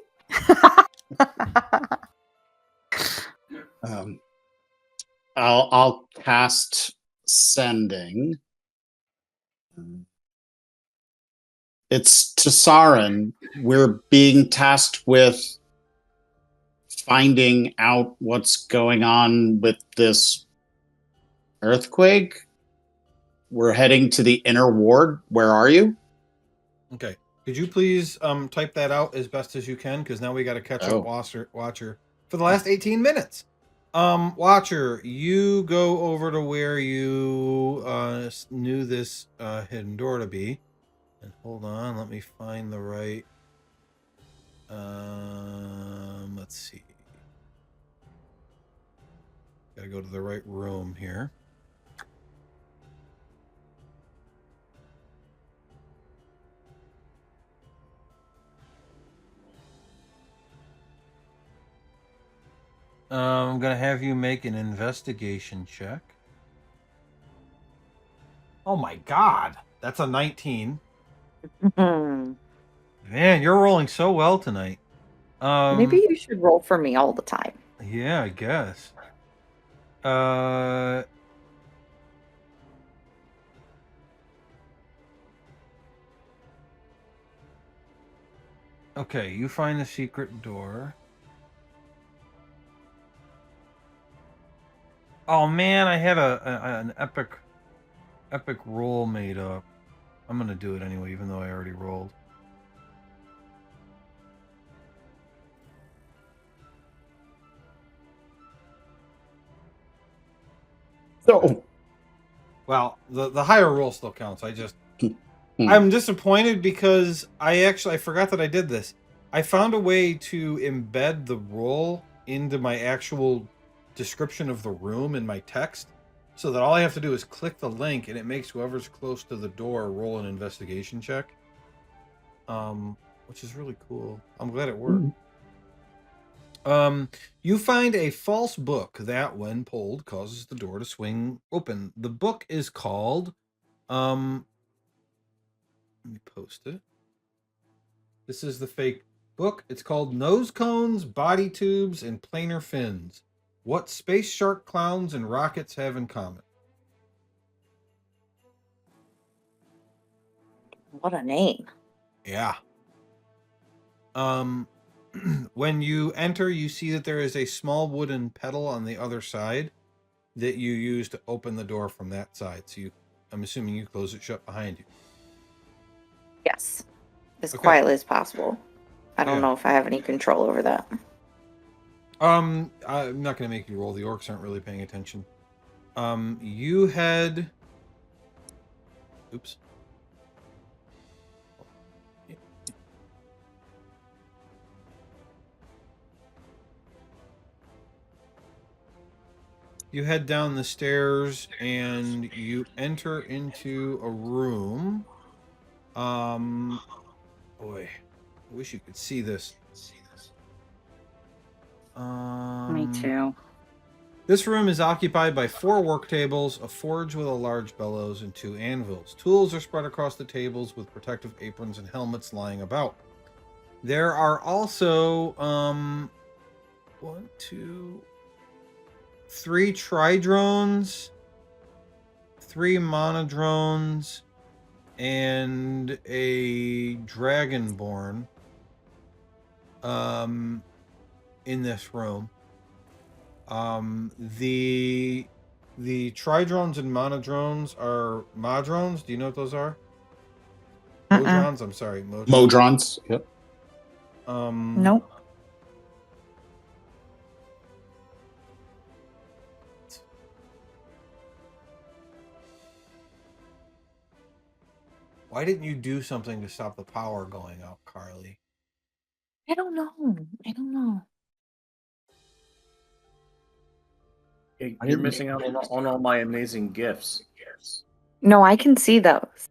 I'll cast sending. It's to Sarin. We're being tasked with finding out what's going on with this earthquake. We're heading to the inner ward. Where are you? Okay. Could you please type that out as best as you can? Because now we got to catch Oh. up Watcher for the last 18 minutes. Watcher, you go over to where you knew this hidden door to be. And hold on, let me find the right. Let's see. Gotta go to the right room here. I'm gonna have you make an investigation check. Oh my god, that's a 19. Hmm. Man, you're rolling so well tonight. Maybe you should roll for me all the time. Yeah, I guess. Okay, you find the secret door. Oh man, I had an epic roll made up. I'm gonna do it anyway, even though I already rolled. Oh, Well, the higher roll still counts. I just I'm disappointed because I forgot that I did this. I found a way to embed the roll into my actual description of the room in my text, so that all I have to do is click the link and it makes whoever's close to the door roll an investigation check. Which is really cool. I'm glad it worked. You find a false book that, when pulled, causes the door to swing open. The book is called, let me post it. This is the fake book. It's called Nose Cones, Body Tubes, and Planar Fins. What space shark clowns and rockets have in common. What a name. Yeah. When you enter, you see that there is a small wooden pedal on the other side that you use to open the door from that side. So I'm assuming you close it shut behind you. Yes. As Okay. quietly as possible. I don't Yeah. know if I have any control over that. I'm not going to make you roll. The orcs aren't really paying attention. You had... Oops. You head down the stairs and you enter into a room. Boy, I wish you could see this. Me too. This room is occupied by 4 work tables, a forge with a large bellows, and 2 anvils. Tools are spread across the tables with protective aprons and helmets lying about. There are also 1, 2, 3 tridrones, 3 monodrones, and a dragonborn in this room. The tridrones and monodrones are modrones. Do you know what those are? Modrons? I'm sorry, Modrons. Yep. Nope. Why didn't you do something to stop the power going out, Carly? I don't know. You're missing out on all my amazing gifts. No, I can see those.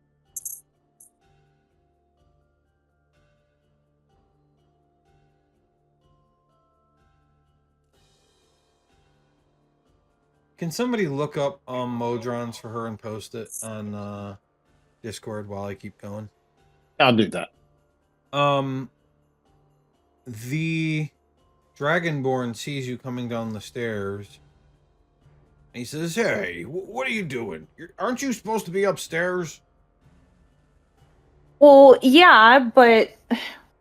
Can somebody look up Modrons for her and post it on Discord while I keep going? I'll do that. The Dragonborn sees you coming down the stairs. And he says, "Hey, what are you doing? Aren't you supposed to be upstairs?" Well, yeah, but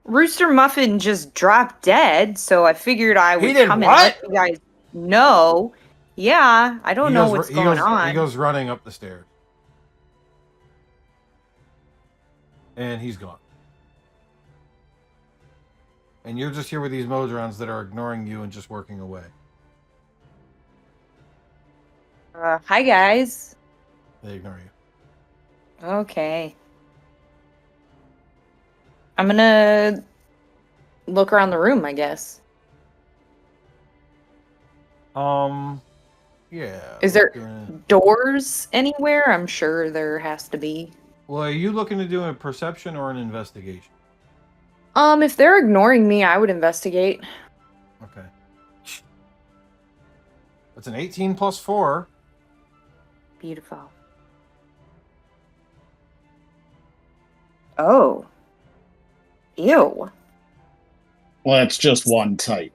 Rooster Muffin just dropped dead, so I figured I would did come what? and let you guys know. Yeah, I don't know what's going on. He goes running up the stairs. And he's gone. And you're just here with these Modrons that are ignoring you and just working away. Hi, guys. They ignore you. Okay. I'm gonna look around the room, I guess. Yeah. Is there doors anywhere? I'm sure there has to be. Well, are you looking to do a perception or an investigation? If they're ignoring me, I would investigate. Okay. That's an 18 plus 4. Beautiful. Oh. Ew. Well, it's just one type.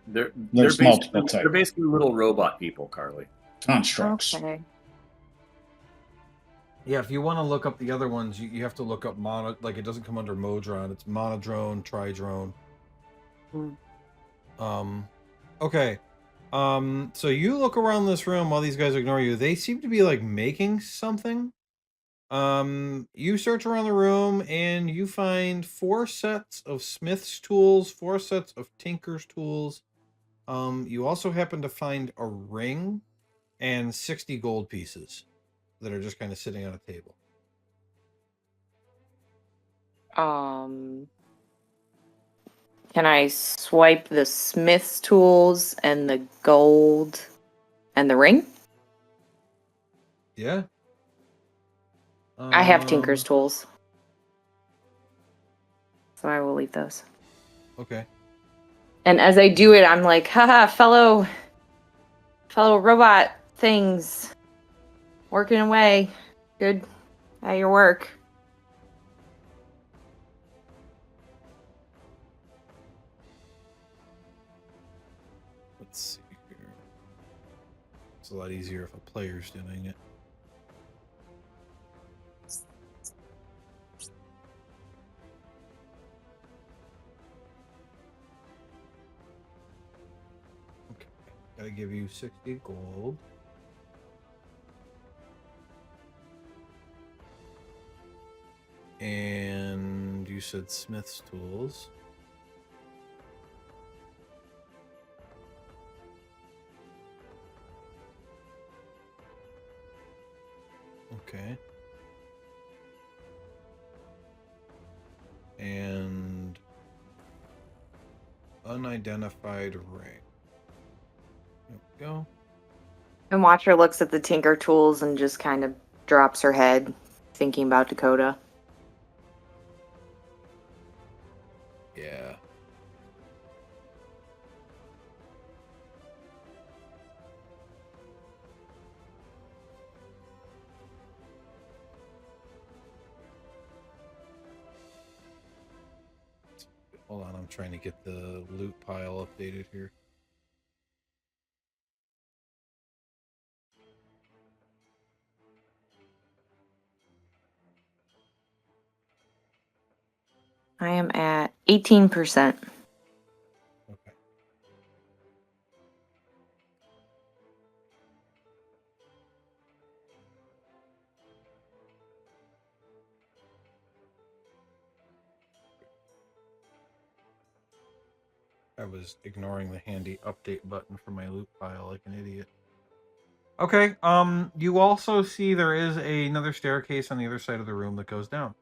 There's multiple types. They're basically little robot people, Carly. Constructs. Okay. Yeah, if you want to look up the other ones, you have to look up like it doesn't come under Modron. It's monodrone, tridrone. Okay. So you look around this room while these guys ignore you. They seem to be like making something. You search around the room and you find 4 sets of smith's tools, 4 sets of tinker's tools. You also happen to find a ring and 60 gold pieces that are just kind of sitting on a table. Can I swipe the smith's tools and the gold and the ring? Yeah. I have Tinker's tools. So I will leave those. Okay. And as I do it, I'm like, haha, fellow robot things. Working away. Good at your work. Let's see here. It's a lot easier if a player's doing it. Okay. Gotta give you 60 gold. And you said Smith's tools. Okay. And unidentified ring. There we go. And Watcher looks at the Tinker tools and just kind of drops her head, thinking about Dakota. Yeah. Hold on, I'm trying to get the loot pile updated here. I am at 18%. Okay. I was ignoring the handy update button for my loot pile like an idiot. Okay, you also see there is another staircase on the other side of the room that goes down.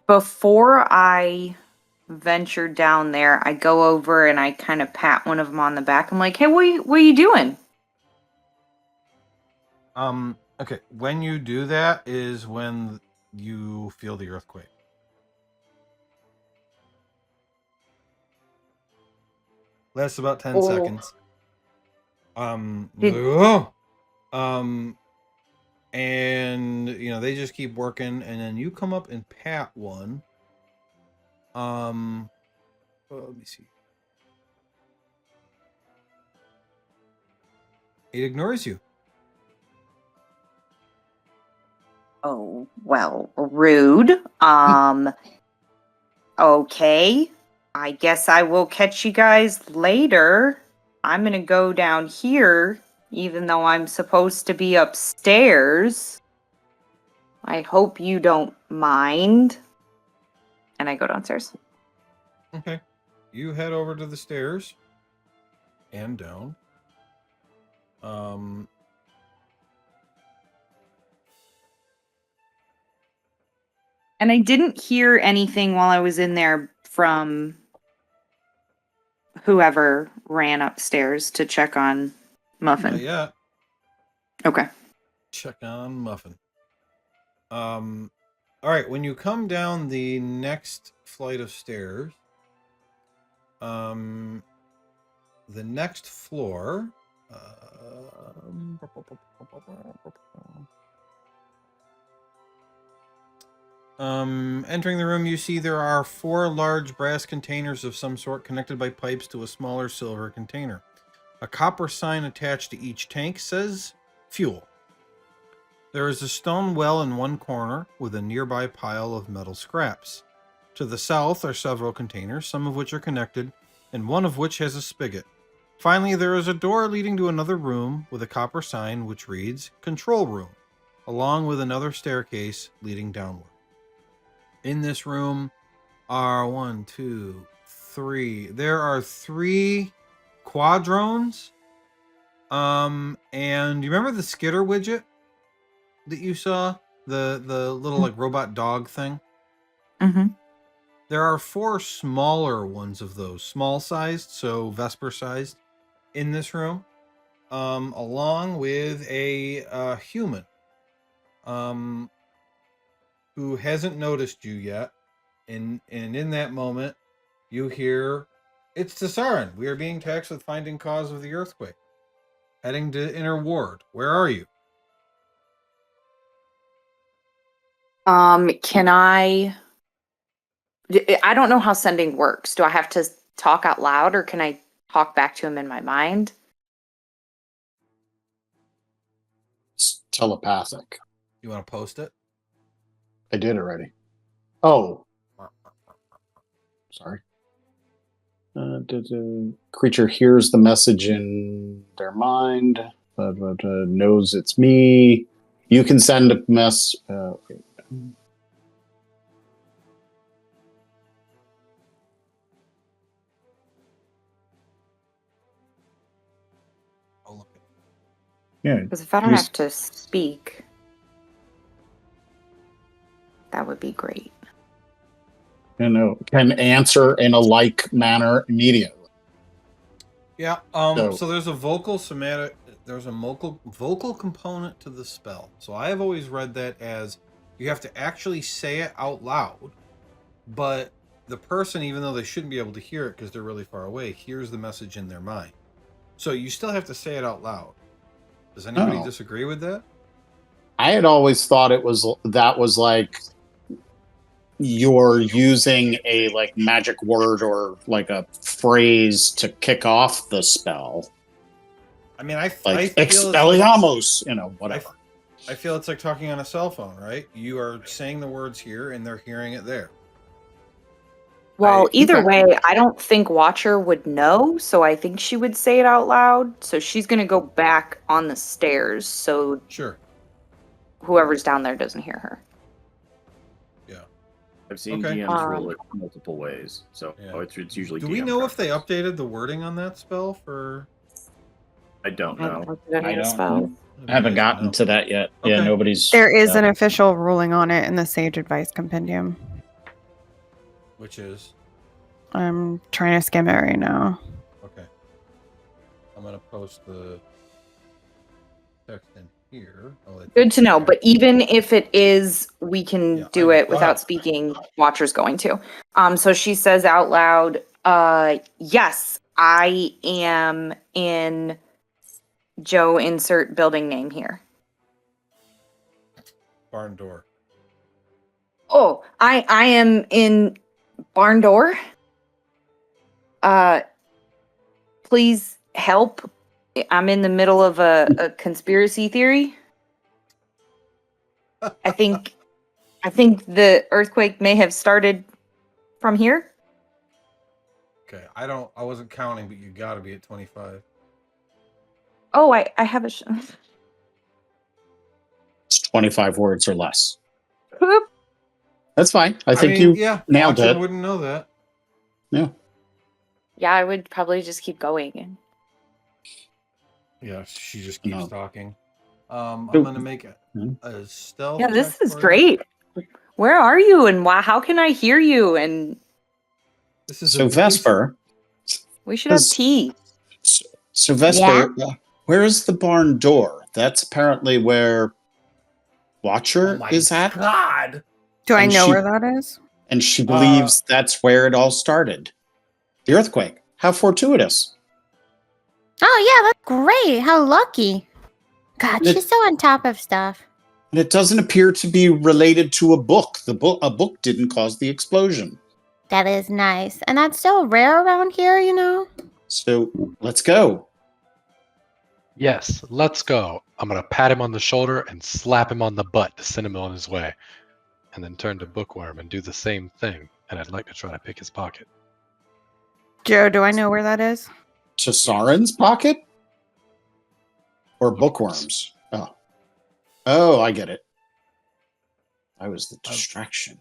Before I venture down there, I go over and I kind of pat one of them on the back. I'm like, hey, what are you doing? Okay, when you do that is when you feel the earthquake. Lasts about 10 seconds. And you know, they just keep working, and then you come up and pat one. Let me see. It ignores you. Oh, well, rude. Okay. I guess I will catch you guys later. I'm gonna go down here, even though I'm supposed to be upstairs. I hope you don't mind. And I go downstairs. Okay. You head over to the stairs and down. And I didn't hear anything while I was in there from whoever ran upstairs to check on Muffin. Not yet. Okay. Check on Muffin. All right. When you come down the next flight of stairs, the next floor. Entering the room, you see there are 4 large brass containers of some sort connected by pipes to a smaller silver container. A copper sign attached to each tank says fuel. There is a stone well in one corner with a nearby pile of metal scraps. To the south are several containers, some of which are connected, and one of which has a spigot. Finally, there is a door leading to another room with a copper sign which reads Control Room, along with another staircase leading downward. In this room are 1, 2, 3. There are 3 quadrones And you remember the skitter widget that you saw? The little like robot dog thing? Mm-hmm. There are 4 smaller ones of those, small sized, so Vesper sized, in this room, along with a human, who hasn't noticed you yet. And in that moment, you hear, "It's Tesarin. We are being taxed with finding cause of the earthquake. Heading to Inner Ward. Where are you?" Can I don't know how sending works. Do I have to talk out loud or can I talk back to him in my mind? It's telepathic. You want to post it? I did already. Oh. Sorry. Creature hears the message in their mind, but knows it's me. You can send a mess. Okay. Oh, look. Yeah. Because if I don't have to speak, that would be great. Can answer in a like manner immediately. Yeah. So there's a vocal component to the spell. So I have always read that as you have to actually say it out loud, but the person, even though they shouldn't be able to hear it because they're really far away, hears the message in their mind. So you still have to say it out loud. Does anybody disagree with that? I had always thought it was like you're using a like magic word or like a phrase to kick off the spell. I mean, I Like feel Expelliarmus, whatever. I feel it's like talking on a cell phone, right? You are saying the words here and they're hearing it there. Well, either way, I don't think Watcher would know, so I think she would say it out loud. So she's going to go back on the stairs so Sure. whoever's down there doesn't hear her. Yeah. I've seen DMs roll it multiple ways, so it's usually. Do we know if they updated the wording on that spell for? I don't know. I haven't gotten to that yet. Okay. Yeah, nobody's. There is an official ruling on it in the Sage Advice Compendium. Which is? I'm trying to skim it right now. Okay. I'm going to post the text in here. Good to know, but even if it is, we can do it without speaking. Watcher's going to. So she says out loud, yes, I am in Joe, insert building name here. Barn door. Oh, I am in barn door. Please help. I'm in the middle of a conspiracy theory. I think the earthquake may have started from here. Okay, I wasn't counting, but you got to be at 25. Oh, I have a. It's 25 words or less. That's fine. I think mean, you nailed Watcher it. Wouldn't know that. Yeah. Yeah, I would probably just keep going. Yeah, she just keeps talking. I'm gonna make a stealth. Yeah, this check is for great. Where are you, and how can I hear you? And this is so Vesper. We should have tea. So Vesper, where is the barn door? That's apparently where Watcher is at. God. Do I know where that is? And she believes that's where it all started. The earthquake. How fortuitous. Oh, yeah, that's great. How lucky. God, she's so on top of stuff. And it doesn't appear to be related to a book. A book didn't cause the explosion. That is nice. And that's so rare around here, you know? So let's go. Yes, let's go. I'm going to pat him on the shoulder and slap him on the butt to send him on his way. And then turn to Bookworm and do the same thing. And I'd like to try to pick his pocket. Joe, do I know where that is? Tesarin's pocket? Or Bookworm's? Oh, I get it. I was the distraction.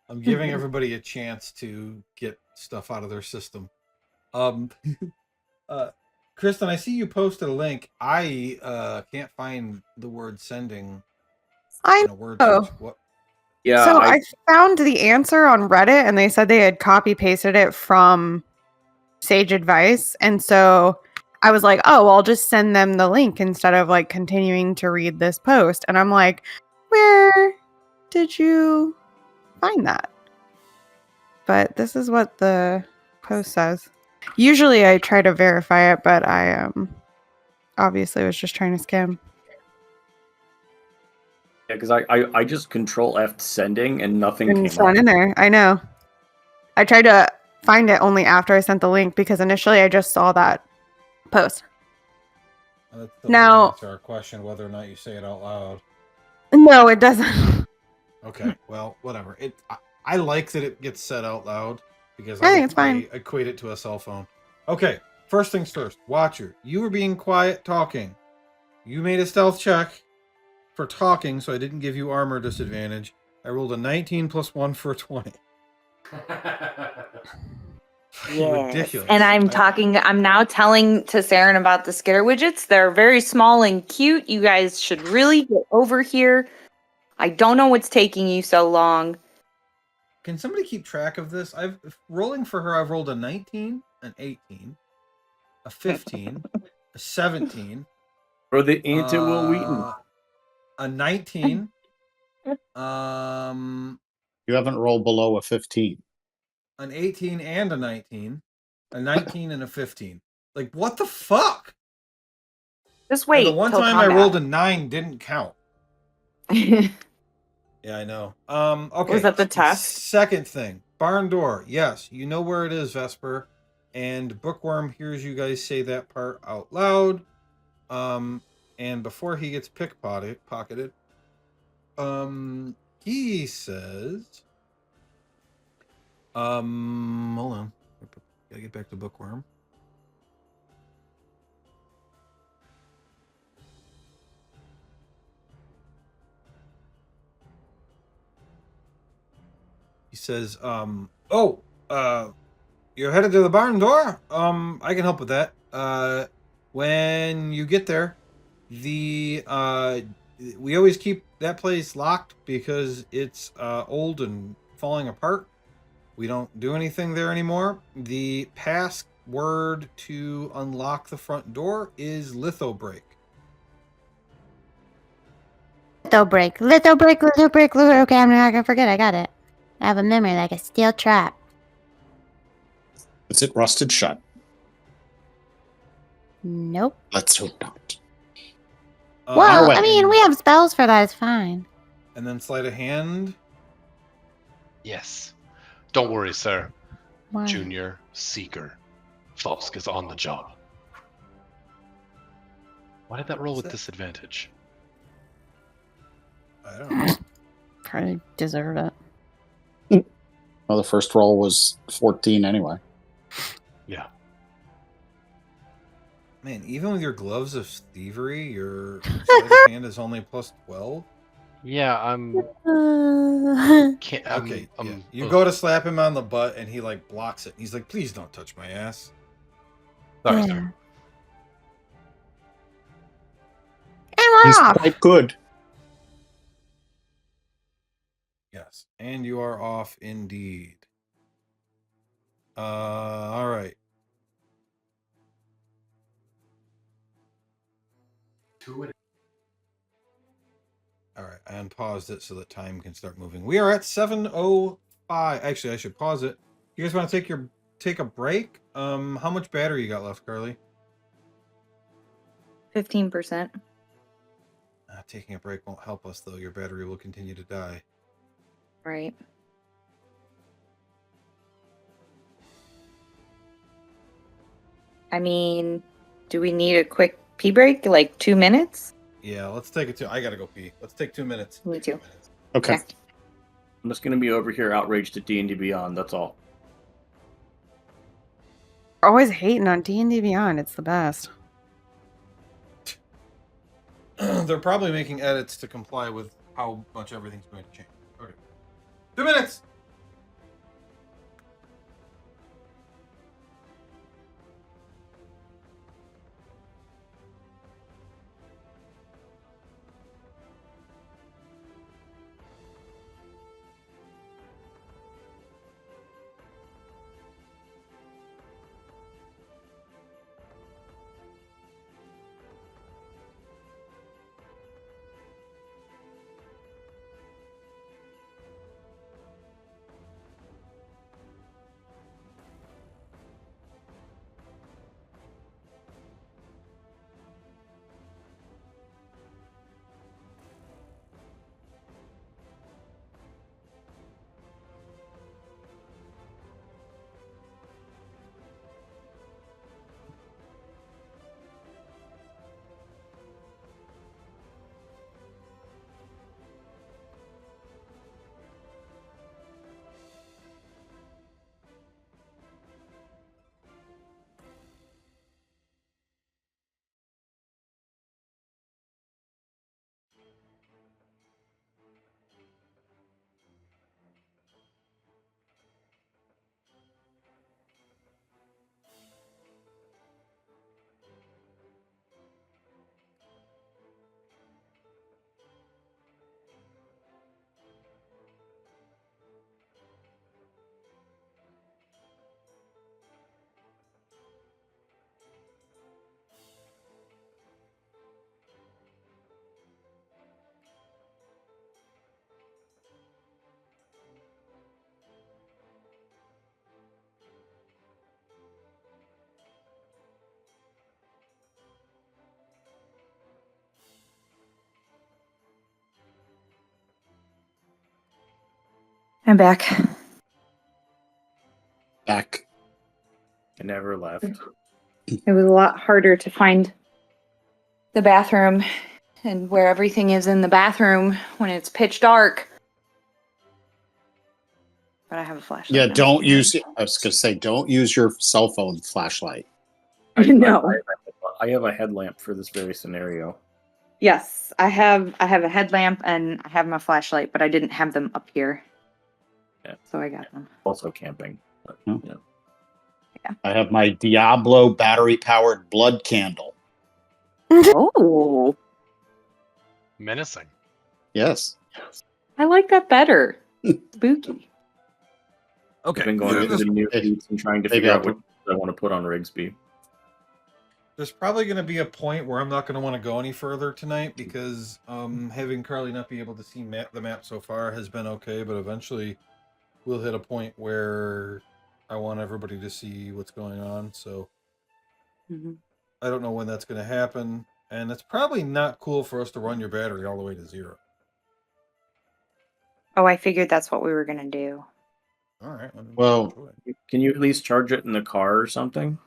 I'm giving everybody a chance to get stuff out of their system. Kristen, I see you posted a link. I can't find the word sending I in a word know. search. What? Yeah, So I found the answer on Reddit, and they said they had copy pasted it from Sage Advice, and so I was like, "Oh, I'll just send them the link instead of like continuing to read this post." And I'm like, "Where did you find that?" But this is what the post says. Usually, I try to verify it, but I obviously was just trying to skim. yeah, because I just Control F sending and nothing And came it's not up. in there. I know. I tried to find it only after I sent the link because initially I just saw that post. That still Now- doesn't answer our question whether or not you say it out loud. No, it doesn't. Okay, well, whatever. I like that it gets said out loud because I think it's fine. I equate it to a cell phone. Okay, first things first. Watcher, you were being quiet talking. You made a stealth check for talking, so I didn't give you armor disadvantage. I rolled a 19 plus 1 for a 20. Ridiculous. And I'm now telling to Saren about the skitter widgets. They're very small and cute. You guys should really get over here. I don't know what's taking you so long. Can somebody keep track of this? Rolling for her, I've rolled a 19, an 18, a 15, a 17, For the Anta Will Wheaton. a 19. You haven't rolled below a 15. An 18 and a 19, a 19 and a 15. Like, what the fuck? Just wait. And the one till time I combat. rolled a 9 didn't count. Yeah, I know. Okay. Was that the test? Second thing, barn door. Yes, you know where it is, Vesper. And Bookworm hears you guys say that part out loud. And before he gets pocketed, he says, hold on. Gotta get back to Bookworm. He says, you're headed to the barn door? I can help with that. When you get there, we always keep that place locked because it's old and falling apart. We don't do anything there anymore. The password to unlock the front door is litho break. Little break. Little break. Little break. Little. Okay, I'm not gonna forget. I got it. I have a memory like a steel trap. Is it rusted shut? Nope. Let's hope not. Well, way. I mean, we have spells for that. It's fine. And then sleight of hand. Yes. Don't worry, sir. Why? Junior Seeker. Falsk is on the job. Why did that roll with disadvantage? I don't know. Probably deserve it. Well, the first roll was 14 anyway. Yeah. Man, even with your gloves of thievery, your sleight of hand is only plus 12. Yeah, I'm. Can't. Okay, yeah. You go to slap him on the butt, and he like blocks it. He's like, "Please don't touch my ass." Sorry, Yeah. sir. And we're He's off. quite good. Yes, and you are off indeed. All right. All right, I unpaused it so that time can start moving. We are at 7:05. Actually, I should pause it. You guys want to take a break? How much battery you got left, Carly? 15%. Taking a break won't help us, though. Your battery will continue to die. Right. I mean, do we need a quick pee break? Like 2 minutes? Yeah, let's take it. I gotta go pee. Let's take 2 minutes. Me too. Okay. Okay. I'm just gonna be over here outraged at D&D Beyond. That's all. Always hating on D&D Beyond. It's the best. They're probably making edits to comply with how much everything's going to change. Okay. 2 minutes! I'm back. Back. I never left. It was a lot harder to find the bathroom and where everything is in the bathroom when it's pitch dark. But I have a flashlight. Yeah, now. don't use. I was gonna say, don't use your cell phone flashlight. No. I have a headlamp for this very scenario. Yes, I have a headlamp and I have my flashlight, but I didn't have them up here. Yeah. So I got them. Also camping. But, Hmm. yeah. I have my Diablo battery-powered blood candle. Oh, Menacing. Yes. I like that better. Spooky. Okay. I've been going Yeah, through the near it- feeds and trying to maybe figure I'll out what I want to put on Rigsby. There's probably going to be a point where I'm not going to want to go any further tonight because having Carly not be able to see the map so far has been okay, but eventually we'll hit a point where I want everybody to see what's going on. So I don't know when that's going to happen, and it's probably not cool for us to run your battery all the way to 0. Oh, I figured that's what we were gonna do. All right. Well, Can you at least charge it in the car or something?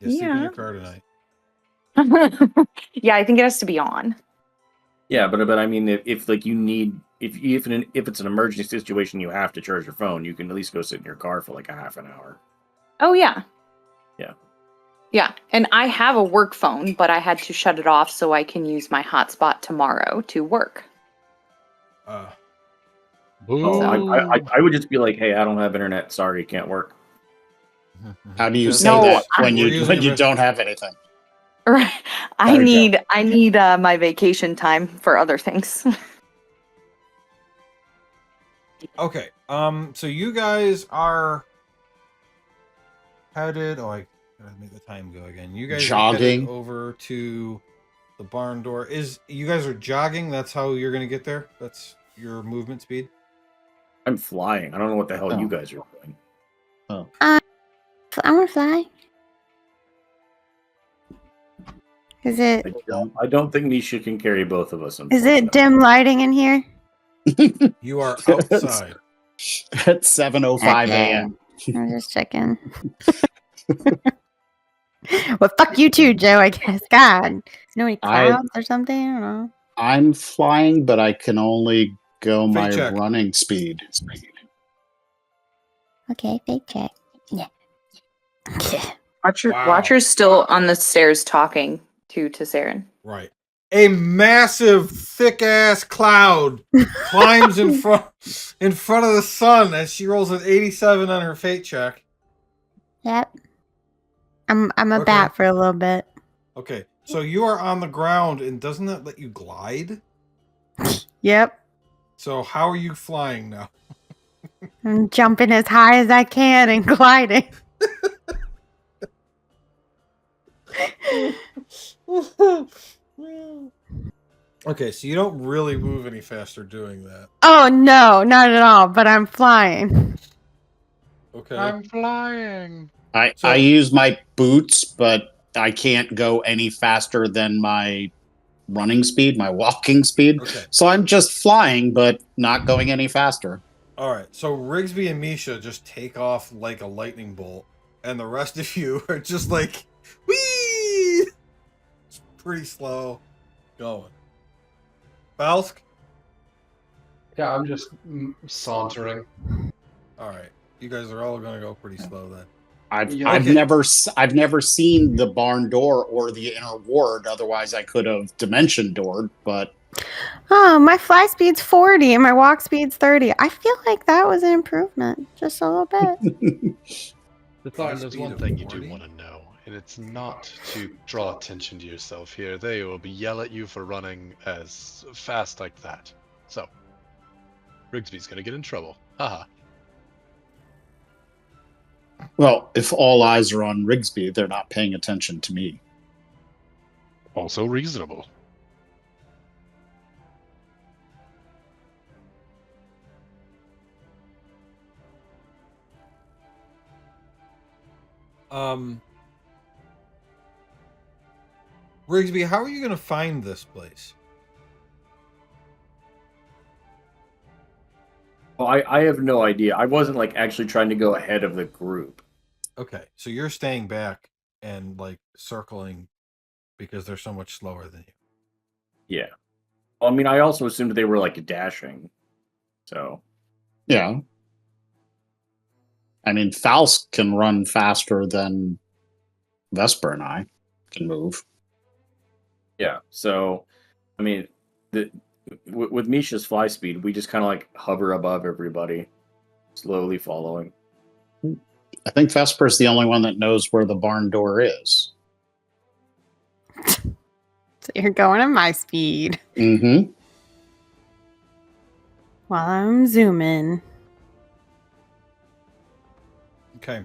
sleep in yeah. your car tonight. Yeah, I think it has to be on. Yeah, but I mean, if like you need if it's an emergency situation, you have to charge your phone. You can at least go sit in your car for like a half an hour. Oh yeah. Yeah. Yeah, and I have a work phone, but I had to shut it off so I can use my hotspot tomorrow to work. Boo. Oh, I would just be like, hey, I don't have internet. Sorry, can't work. How do you Because say No, that we're when you using don't have anything? Right. I Sorry, need my vacation time for other things. Okay. So you guys are headed. Oh, I gotta make the time go again. You guys are headed Jogging. over to the barn door. You guys are jogging? That's how you're gonna get there? That's your movement speed? I'm flying. I don't know what the hell you Oh. guys are doing. I'm gonna fly. Is it I don't think Nisha can carry both of us. is it dim lighting in here? You are outside. At 7:05 a.m. I'm just checking. Well, fuck you too, Joe, I guess. God. No any clouds or something? I don't know. I'm flying, but I can only go Fate my check. running speed. Okay, fake check. Yeah. Wow. Watcher's still on the stairs talking to Saren. Right. A massive, thick ass cloud climbs in front of the sun as she rolls an 87 on her fate check. Yep. I'm a Okay. bat for a little bit. Okay, so you are on the ground, and doesn't that let you glide? Yep. So how are you flying now? I'm jumping as high as I can and gliding. Okay, so you don't really move any faster doing that. Oh no, not at all, but I'm flying. Okay. I'm flying. I use my boots, but I can't go any faster than my running speed, my walking speed. Okay. So I'm just flying, but not going any faster. All right. So Rigsby and Misha just take off like a lightning bolt, and the rest of you are just like, whee! It's pretty slow going. Balsk? Yeah, I'm just sauntering. All right. You guys are all going to go pretty slow then. Yeah, I've okay. never seen the barn door or the inner ward. Otherwise, I could have dimension doored. But Oh, my fly speed's 40 and my walk speed's 30. I feel like that was an improvement. Just a little bit. There's Speed one of thing you do 40? want to know, and it's not to draw attention to yourself here. They will yell at you for running as fast like that. So, Rigsby's gonna get in trouble. Haha. well, if all eyes are on Rigsby, they're not paying attention to me. Also reasonable. Rigsby, how are you going to find this place? Oh, I have no idea. I wasn't like actually trying to go ahead of the group. Okay, so you're staying back and like circling because they're so much slower than you. Yeah. Well, I mean, I also assumed they were like dashing. So Yeah. I mean, Faust can run faster than Vesper and I can move. yeah. So I mean, with Misha's fly speed, we just kind of like hover above everybody, slowly following. I think Vesper's the only one that knows where the barn door is. So you're going at my speed Mm-hmm. while I'm zooming. Okay.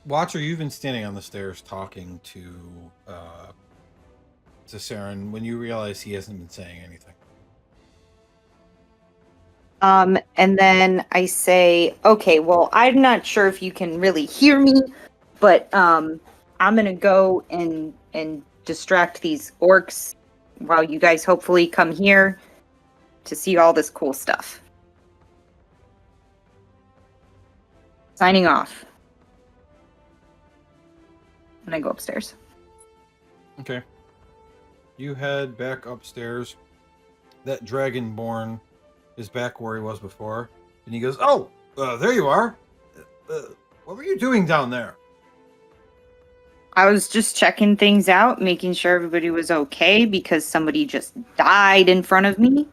Watcher, you've been standing on the stairs talking to Saren when you realize he hasn't been saying anything. And then I say, okay, well, I'm not sure if you can really hear me, but I'm gonna go and distract these orcs while you guys hopefully come here to see all this cool stuff. Signing off. And I go upstairs. Okay. You head back upstairs. That dragonborn is back where he was before, and he goes, "Oh, there you are. What were you doing down there?" I was just checking things out, making sure everybody was okay because somebody just died in front of me.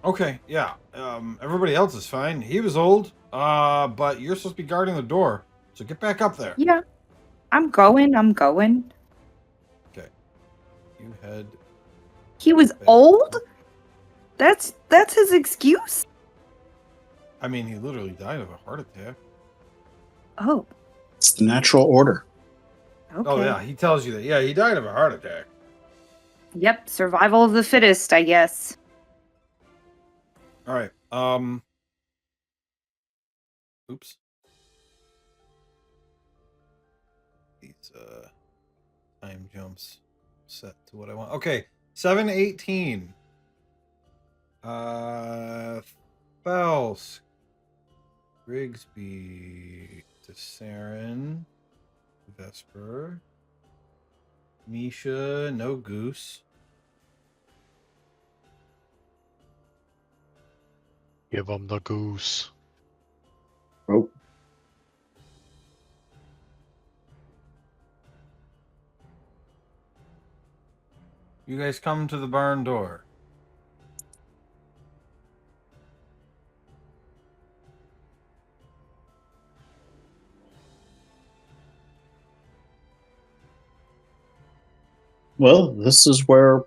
Okay, yeah. Everybody else is fine. He was old, but you're supposed to be guarding the door, so get back up there. Yeah, I'm going. Okay. You head. He was back. old? That's his excuse? I mean, he literally died of a heart attack. Oh, It's the natural order. okay. Oh yeah, he tells you that. Yeah, he died of a heart attack. Yep, survival of the fittest, I guess. All right. Oops. These time jumps set to what I want. Okay, 7:18. Faust, Grigsby, Tessarin, Vesper, Misha, no goose. Give him the goose. Oh, You guys come to the barn door. well, this is where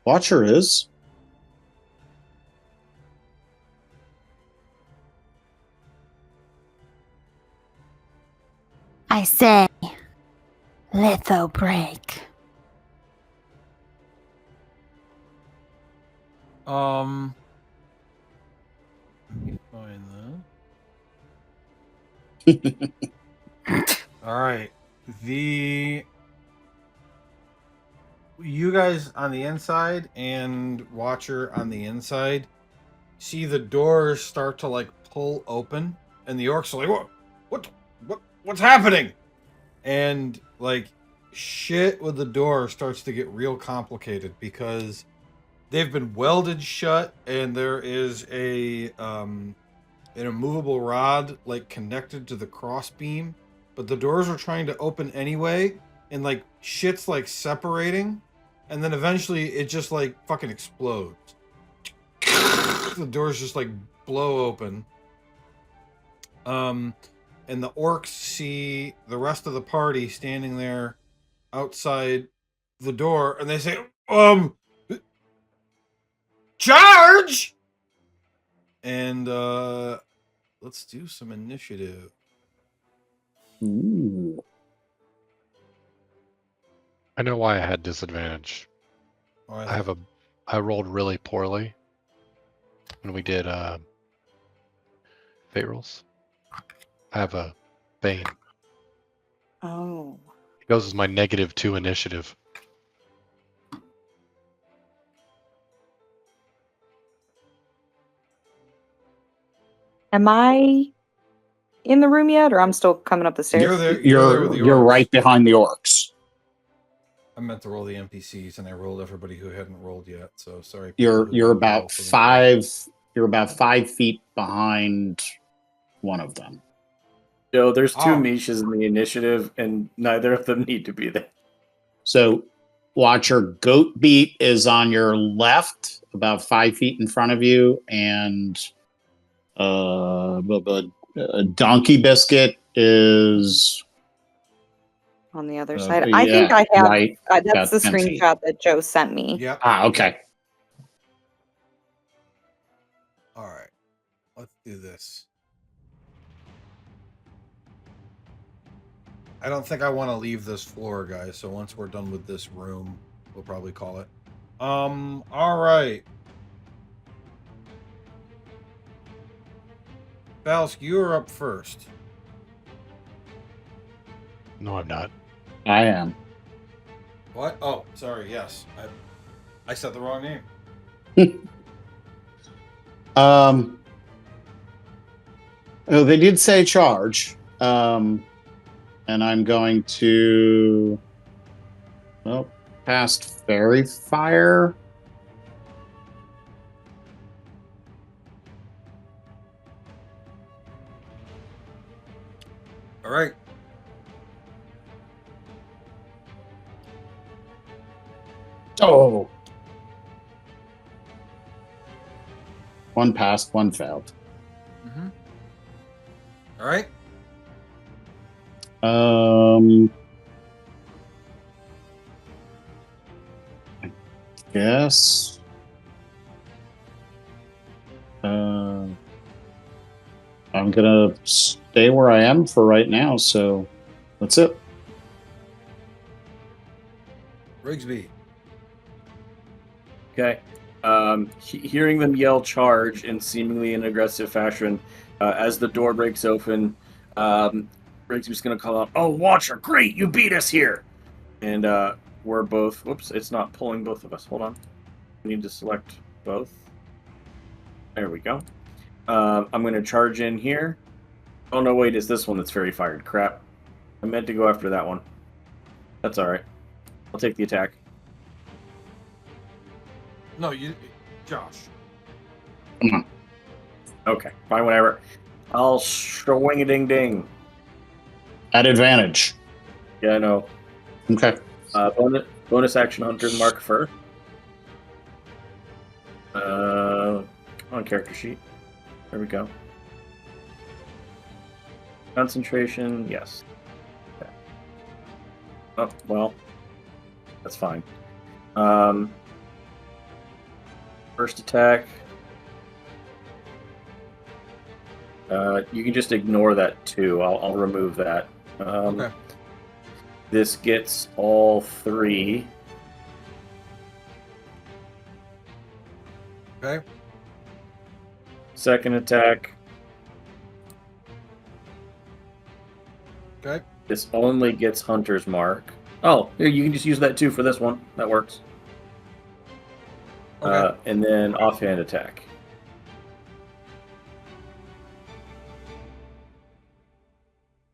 Watcher is. I say, litho break. Let me find that. All right. You guys on the inside and Watcher on the inside see the doors start to like pull open, and the orcs are like, what's happening? And like shit with the door starts to get real complicated because they've been welded shut, and there is an immovable rod like connected to the cross beam, but the doors are trying to open anyway, and like shit's like separating, and then eventually it just like fucking explodes. The doors just like blow open. And the orcs see the rest of the party standing there outside the door, and they say, charge! And let's do some initiative. Ooh. I know why I had disadvantage. Oh, I rolled really poorly when we did fate rolls. I have a Bane. Oh. It goes as my -2 initiative. Am I in the room yet, or I'm still coming up the stairs? You're there. You're there with the You're orcs. right behind the orcs. I meant to roll the NPCs, and I rolled everybody who hadn't rolled yet. So sorry. people You're who didn't roll about for them. 5. You're about 5 feet behind one of them. So there's 2 Oh. Mishas in the initiative, and neither of them need to be there. So, Watcher, Goat Beat is on your left, about 5 feet in front of you, and Donkey Biscuit is On the other side. I yeah, think I have. right. That's about the 10 feet. screenshot that Joe sent me. Yep. Okay. All right. Let's do this. I don't think I want to leave this floor, guys. So once we're done with this room, we'll probably call it. All right. Valsk, you are up first. No, I'm not. I am. What? Oh, sorry. Yes, I said the wrong name. Oh, they did say charge. And I'm going to cast Fairy Fire. All right. Oh. One passed, one failed. Mm-hmm. All right. I guess. I'm gonna stay where I am for right now, so that's it. Rigsby. Okay. Hearing them yell charge in seemingly an aggressive fashion, as the door breaks open, Rigsby's going to call out, "Oh, Watcher, great, you beat us here!" And we're both... Whoops, it's not pulling both of us. Hold on. I need to select both. There we go. I'm going to charge in here. Oh, no, wait, it's this one that's Fairy Fired. Crap. I meant to go after that one. That's all right. I'll take the attack. No, Josh. Come on. Okay, fine, whatever. I'll swing a ding ding. At advantage. Yeah, I know. Okay. Bonus action Hunter's Mark first. On character sheet. There we go. Concentration, yes. Okay. Oh, well. That's fine. First attack. You can just ignore that too. I'll remove that. Okay. This gets all 3. Okay. Second attack. Okay. This only gets Hunter's Mark. Oh, here, you can just use that too for this one. That works. Okay. And then offhand attack.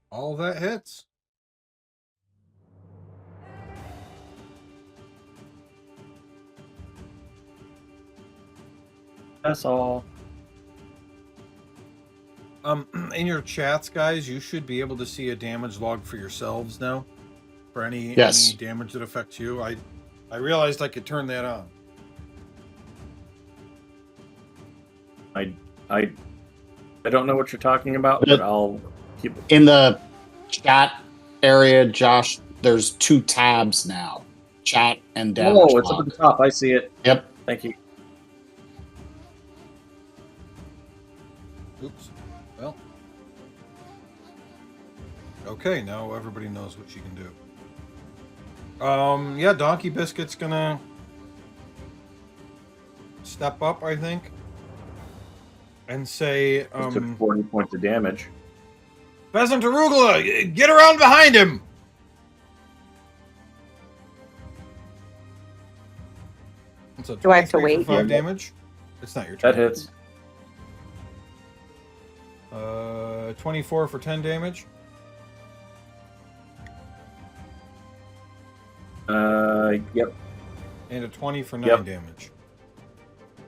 All that hits. That's all. In your chats, guys, you should be able to see a damage log for yourselves now. For any damage that affects you. I realized I could turn that on. I don't know what you're talking about, but I'll keep it. In the chat area, Josh, there's 2 tabs now. Chat and damage Oh, it's up log. at the top. I see it. Yep. Thank you. Oops. Well. Okay, now everybody knows what you can do. Yeah, Donkey Biscuit's gonna step up, I think. And say, Took 40 points of damage. Pheasant Arugula, get around behind him! It's a Do I have to 23 for wait? 5 damage? It's not your turn. That hits. 24 for 10 damage. Yep. And a 20 for 9 Yep. damage.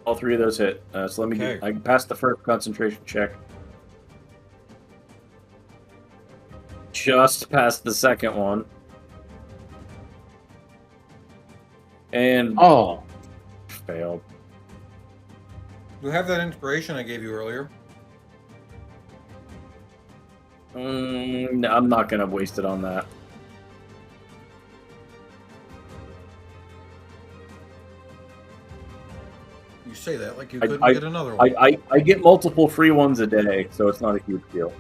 All three of those hit. So let me Okay. I passed the first concentration check. Just passed the second one. And failed. You have that inspiration I gave you earlier. No, I'm not gonna waste it on that. You say that like you I- couldn't get another one. I get multiple free ones a day, so it's not a huge deal.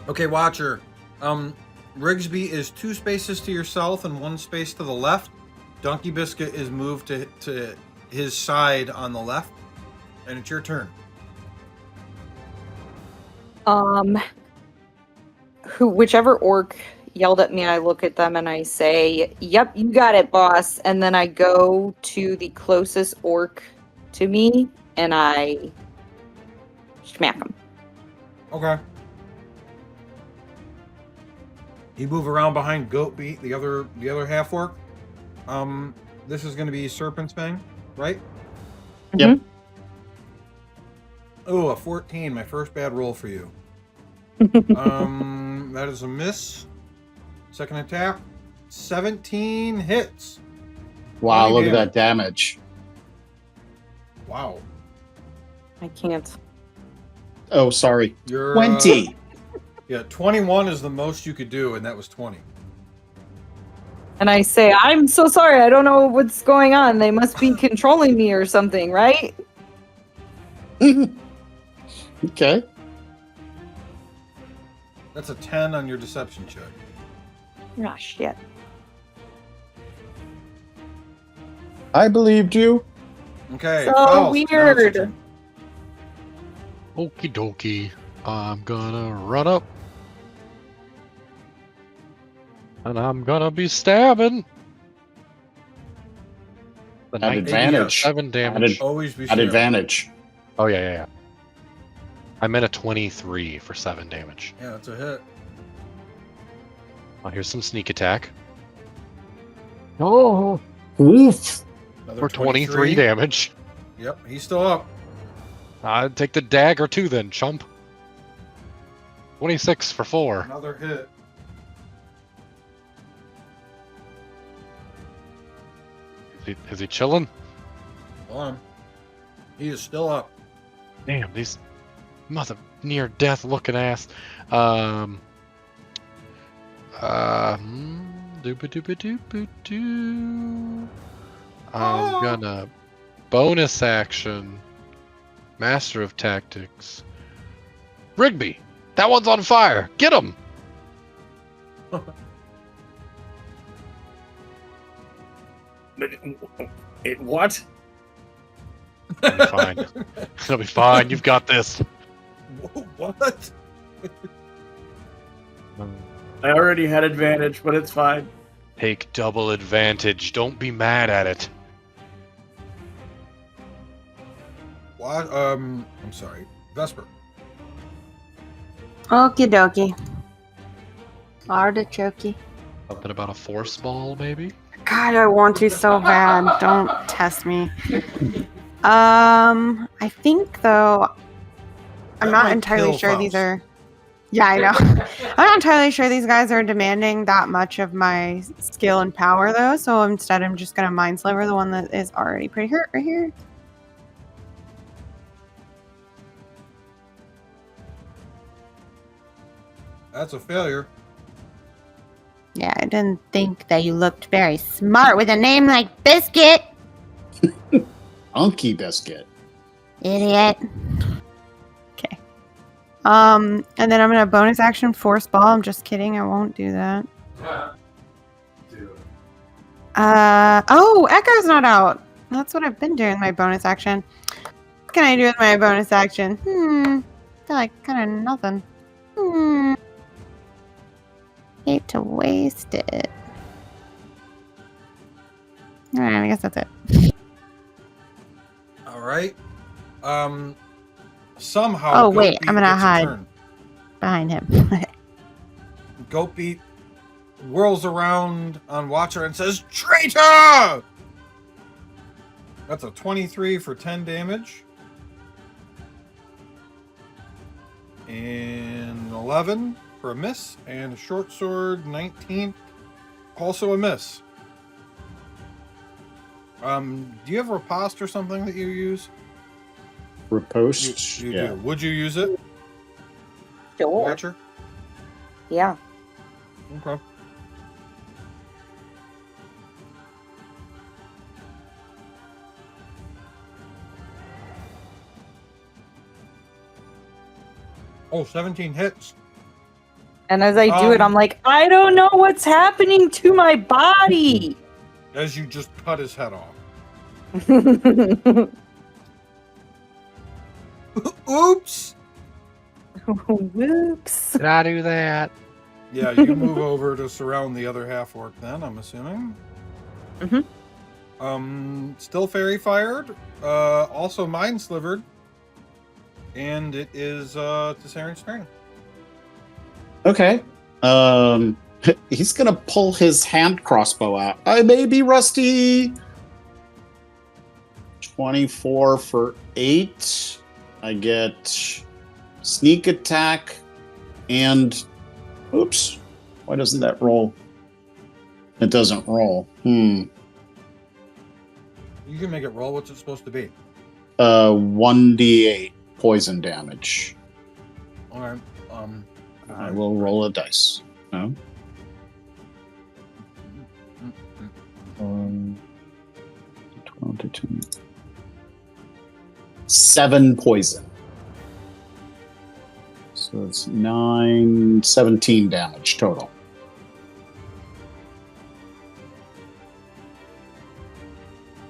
Okay, Watcher. Rigsby is 2 spaces to your south and 1 space to the left. Donkey Biscuit is moved to his side on the left. And it's your turn. Whichever orc yelled at me, I look at them and I say, "Yep, you got it, boss." And then I go to the closest orc to me and I smack him. Okay. You move around behind Goatbeat, the other half orc. This is going to be Serpent's Fang, right? Yep. Oh, a 14, my first bad roll for you. That is a miss. Second attack, 17 hits. Wow, 20 look at damage. that damage. Wow. I can't. Oh, sorry. You're 20. Yeah, 21 is the most you could do, and that was 20. And I say, "I'm so sorry. I don't know what's going on. They must be controlling me or something, right?" Okay. That's a 10 on your deception check. Ah, shit. I believed you. Okay. So Faust, now it's your weird. turn. Okie dokie. I'm gonna run up. And I'm gonna be stabbing. The At 19, advantage. 7 damage. Always be At sharing. advantage. Oh, yeah. I meant a 23 for 7 damage. Yeah, that's a hit. Oh, here's some sneak attack. Oh, Oof. Another for 23 damage. Yep, he's still up. I'd take the dagger too then, chump. 26 for 4. Another hit. Is he chilling? Hold on. He is still up. Damn, these mother near death looking ass. Dooba dooba dooba doo. I'm gonna bonus action. Master of Tactics. Rigby, that one's on fire. Get him. What? It'll be fine. It'll be fine. You've got this. What? I already had advantage, but it's fine. Take double advantage. Don't be mad at it. What? I'm sorry. Vesper. Okie dokie. Artichoke. Something about a force ball, maybe? God, I want to so bad. Don't test me. I think though, I'm That not might entirely kill sure these Faust. are. Yeah, I know. I'm not entirely sure these guys are demanding that much of my skill and power though. So instead, I'm just gonna mind sliver the one that is already pretty hurt right here. That's a failure. Yeah, I didn't think that you looked very smart with a name like Biscuit. Unky biscuit. Idiot. Okay. And then I'm gonna bonus action force ball. I'm just kidding. I won't do that. Oh, Echo's not out. That's what I've been doing. My bonus action. What can I do with my bonus action? I feel like kind of nothing. Hate to waste it. Alright, I guess that's it. All right. Somehow. Oh, wait, Goatbeat I'm gonna gets a hide. turn. behind him. Goatbeat whirls around on Watcher and says, "Traitor!" That's a 23 for 10 damage. And 11 for a miss. And a short sword, 19, also a miss. Do you have riposte or something that you use? Riposte? You Yeah. do. Would you use it, Sure. Watcher? Yeah. Okay. Oh, 17 hits. And as I do it, I'm like, I don't know what's happening to my body. As you just cut his head off. Oops! Whoops. Did I do that? Yeah, you move over to surround the other half orc then, I'm assuming. Still fairy fired. Also mind slivered. And it is Tessarin's turn. Okay. He's gonna pull his hand crossbow out. I may be rusty. 24 for 8. I get sneak attack and oops. Why doesn't that roll? It doesn't roll. You can make it roll. What's it supposed to be? 1d8 poison damage. Alright. I will roll a dice. No. 12 to 2. 7 poison. So it's 17 damage total.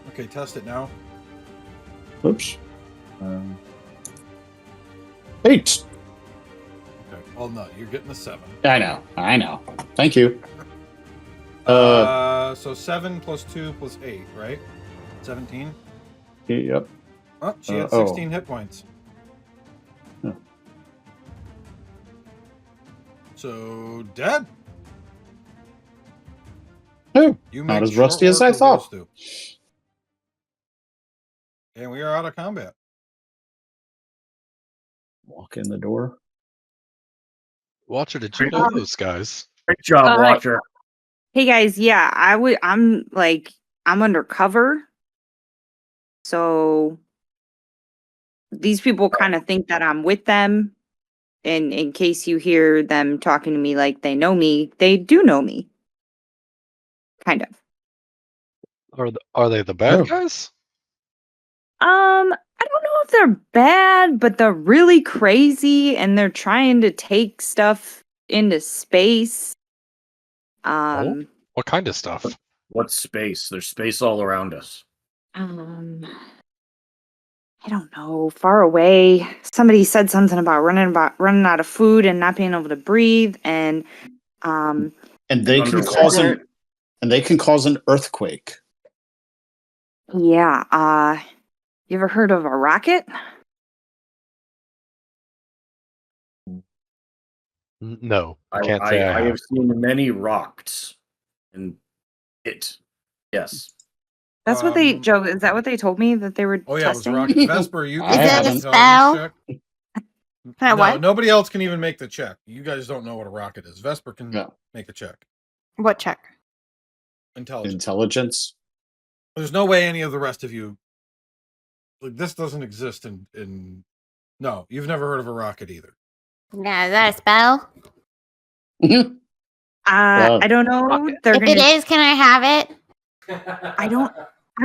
Okay, test it now. Oops. 8. Okay. Well, no, you're getting a 7. I know. Thank you. So 7 plus 2 plus 8, right? 17? Yep. Oh, she had 16 hit points. Yeah. So, dead. Oh, You not make as rusty short as I work of thought. those two. And we are out of combat. Walk in the door. Watcher, did you know those guys? Great job, Watcher. Hey guys, yeah, I'm undercover. So these people kind of think that I'm with them. And in case you hear them talking to me like they know me, they do know me. Kind of. Are they the bad Oh. guys? I don't know if they're bad, but they're really crazy and they're trying to take stuff into space. Oh, what kind of stuff? What space? There's space all around us. I don't know, far away. Somebody said something about running out of food and not being able to breathe, and And they can Underwater. cause an earthquake. yeah. You ever heard of a rocket? No, I can't say I I have. have seen many rocks. And yes. That's what they, Joe. Is that what they told me that they were Oh, yeah, testing? it was rocket. Vesper, you I can Is it make a an spell? intelligence check. Huh, No, what? nobody else can even make the check. You guys don't know what a rocket is. Vesper can No. make a check. What check? Intelligence. There's no way any of the rest of you, like, this doesn't exist in. No, you've never heard of a rocket either. Yeah, is that a spell? I don't know. They're If it is, can I have it? I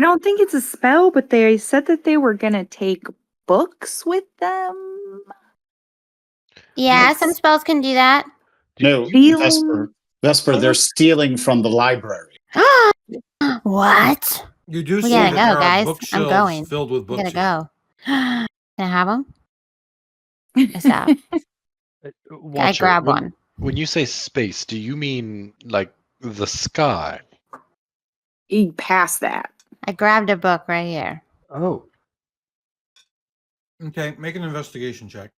don't think it's a spell, but they said that they were gonna take books with them. Yeah, Like some spells can do that. No, Feeling- Vesper, they're stealing from the library. What? You do We see gotta that go, there guys. are I'm bookshelves going. filled with We books. gotta here. go. Can I have them? What's up? I Watcher, grab one. When you say space, do you mean like the sky? You pass that. I grabbed a book right here. Oh. Okay, make an investigation check.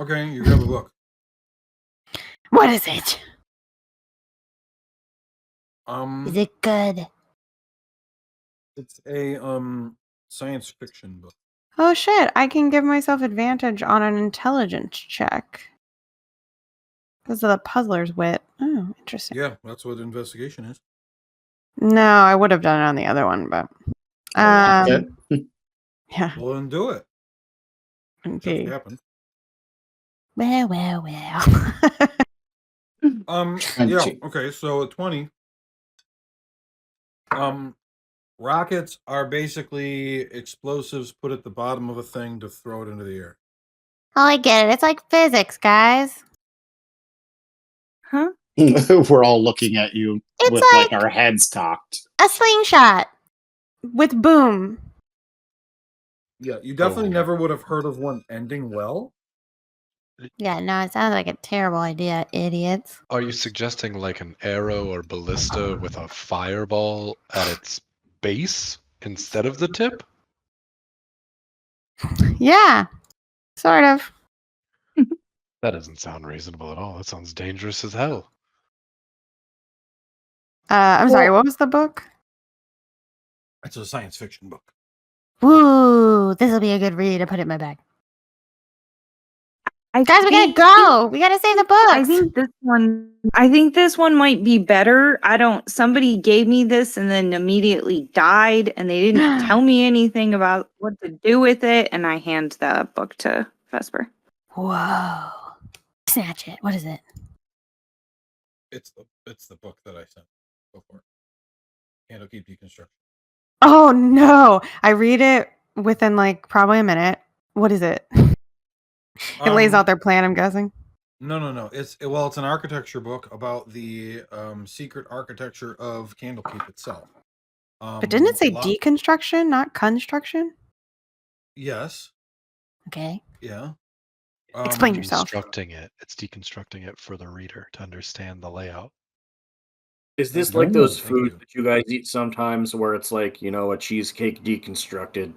Okay, you grab a book. What is it? Um, Is it good? it's a science fiction book. Oh shit, I can give myself advantage on an intelligence check. Because of the puzzler's wit. Oh, interesting. Yeah, that's what investigation is. No, I would have done it on the other one, but Okay. yeah. Well, then do it. Just Okay. happened. Well. Yeah. 20. Okay. So at 20, rockets are basically explosives put at the bottom of a thing to throw it into the air. Oh, I get it. It's like physics, guys. Huh? We're all looking at you It's with like our heads cocked. a slingshot. With boom. Yeah, you definitely Oh. never would have heard of one ending well. Yeah, no, it sounds like a terrible idea, idiots. Are you suggesting like an arrow or ballista with a fireball at its base instead of the tip? Yeah. Sort of. That doesn't sound reasonable at all. That sounds dangerous as hell. I'm sorry, what was the book? It's a science fiction book. Woo, this will be a good read to put it in my bag. I Guys, we gotta think- go. We gotta save the books. I think this one might be better. Somebody gave me this and then immediately died, and they didn't tell me anything about what to do with it, and I hand the book to Vesper. Whoa. Snatch it. What is it? It's the book that I sent. Go for it. Candlekeep deconstruction. Oh no. I read it within like probably a minute. What is it? It lays out their plan, I'm guessing. No. It's an architecture book about the secret architecture of Candlekeep itself. But didn't it say deconstruction, not construction? Yes. Okay. Yeah. Explain yourself. It's deconstructing it for the reader to understand the layout. Is this Thank like you. those Thank foods you. that you guys eat sometimes where it's like, a cheesecake deconstructed?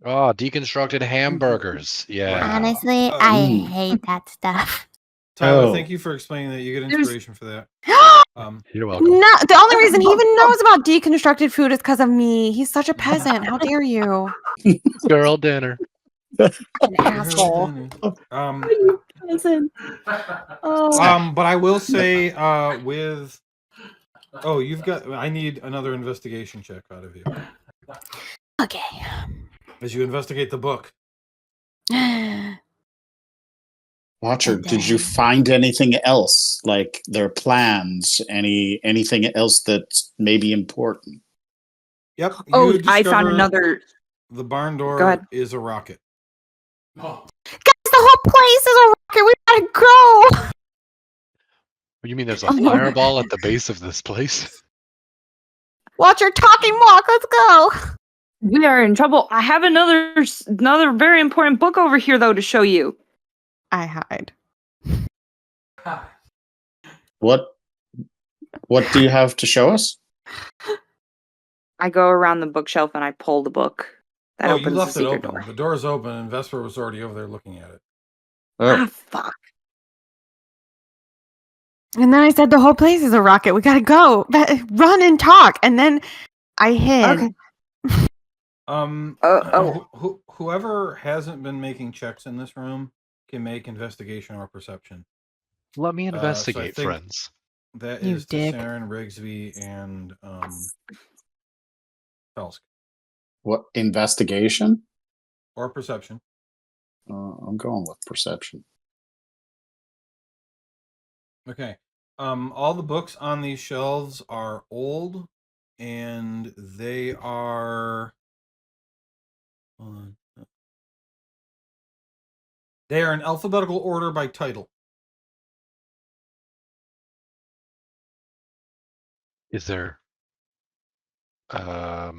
Oh, deconstructed hamburgers. Yeah. Honestly, Uh, I mm. hate that stuff. Tyler, Oh. thank you for explaining that. You get There's- inspiration for that. You're welcome. No, the only reason he even knows about deconstructed food is because of me. He's such a peasant. How dare you? Girl dinner. An asshole. Listen. But I will say, I need another investigation check out of you Okay. as you investigate the book. Watcher, did you find anything else? Like their plans? Anything else that's maybe important? Yep. Oh, you I found discover another. The barn Go door ahead. is a rocket. Guys, the whole place is a rocket. We gotta go. You mean there's a fireball at the base of this place? Watch your talking walk. Let's go. We are in trouble. I have another very important book over here, though, to show you. I hide. What do you have to show us? I go around the bookshelf and I pull the book. That opens You left the it secret open. door. The door is open, and Vesper was already over there looking at it. Ah, fuck. And then I said the whole place is a rocket. We gotta go. Run and talk. And then I hid. Okay. Whoever hasn't been making checks in this room can make investigation or perception. Let me investigate, think- friends. That You is to dick. Saren, Rigsby, and Felsk. What investigation? Or perception. I'm going with perception. Okay. All the books on these shelves are old, and they are. Hold on. They are in alphabetical order by title. Is there a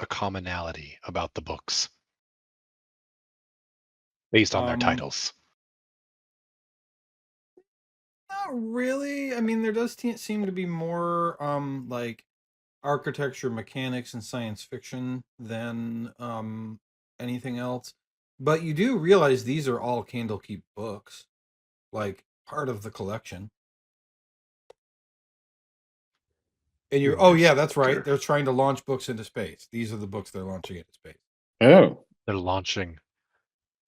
commonality about the books based on their titles? Not really. I mean, there does seem to be more like architecture, mechanics, and science fiction than anything else. But you do realize these are all Candlekeep books, like part of the collection. And you're, oh yeah, that's right. They're trying to launch books into space. These are the books they're launching into space. Oh. They're launching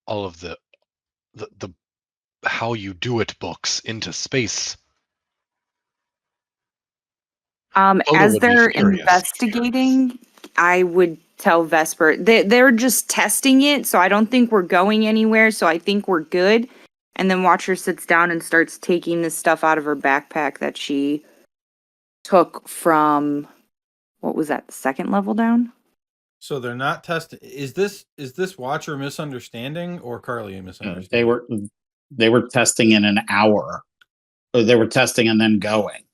all of the how you do it books into space. Odo As would be they're furious. investigating, I would tell Vesper they're just testing it, so I don't think we're going anywhere. So I think we're good. And then Watcher sits down and starts taking this stuff out of her backpack that she took from, what was that, the second level down? So they're not testing. Is this Watcher misunderstanding or Carly a misunderstanding? They were testing in an hour. Or they were testing and then going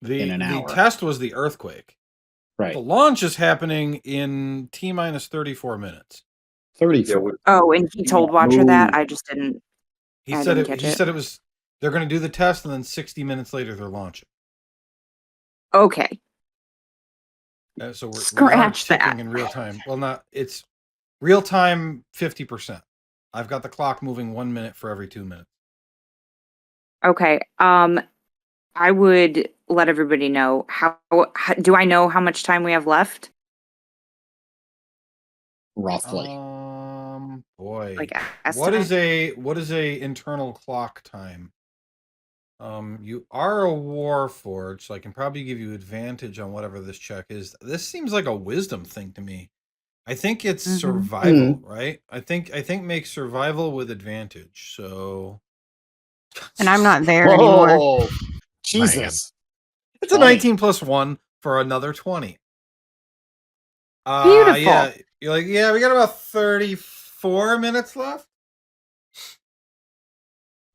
in an hour. The test was the earthquake. Right. The launch is happening in T-minus 34 minutes. 34. Oh, and he told Watcher that. I just didn't. He I said didn't it. catch He it. said it was. They're going to do the test, and then 60 minutes later they're launching. Okay. So we are Scratch ticking that. in real time. Well, not it's real time 50%. I've got the clock moving 1 minute for every 2 minutes. Okay. I would let everybody know how do I know how much time we have left? Roughly. Boy. Like What is estimate? a internal clock time? You are a Warforged, so I can probably give you advantage on whatever this check is. This seems like a wisdom thing to me. I think it's survival, right? I think make survival with advantage. So, And I'm not there anymore. Oh, Jesus. it's a 20. 19 plus 1 for another 20. Beautiful. Yeah, you're like, yeah, we got about 34 minutes left.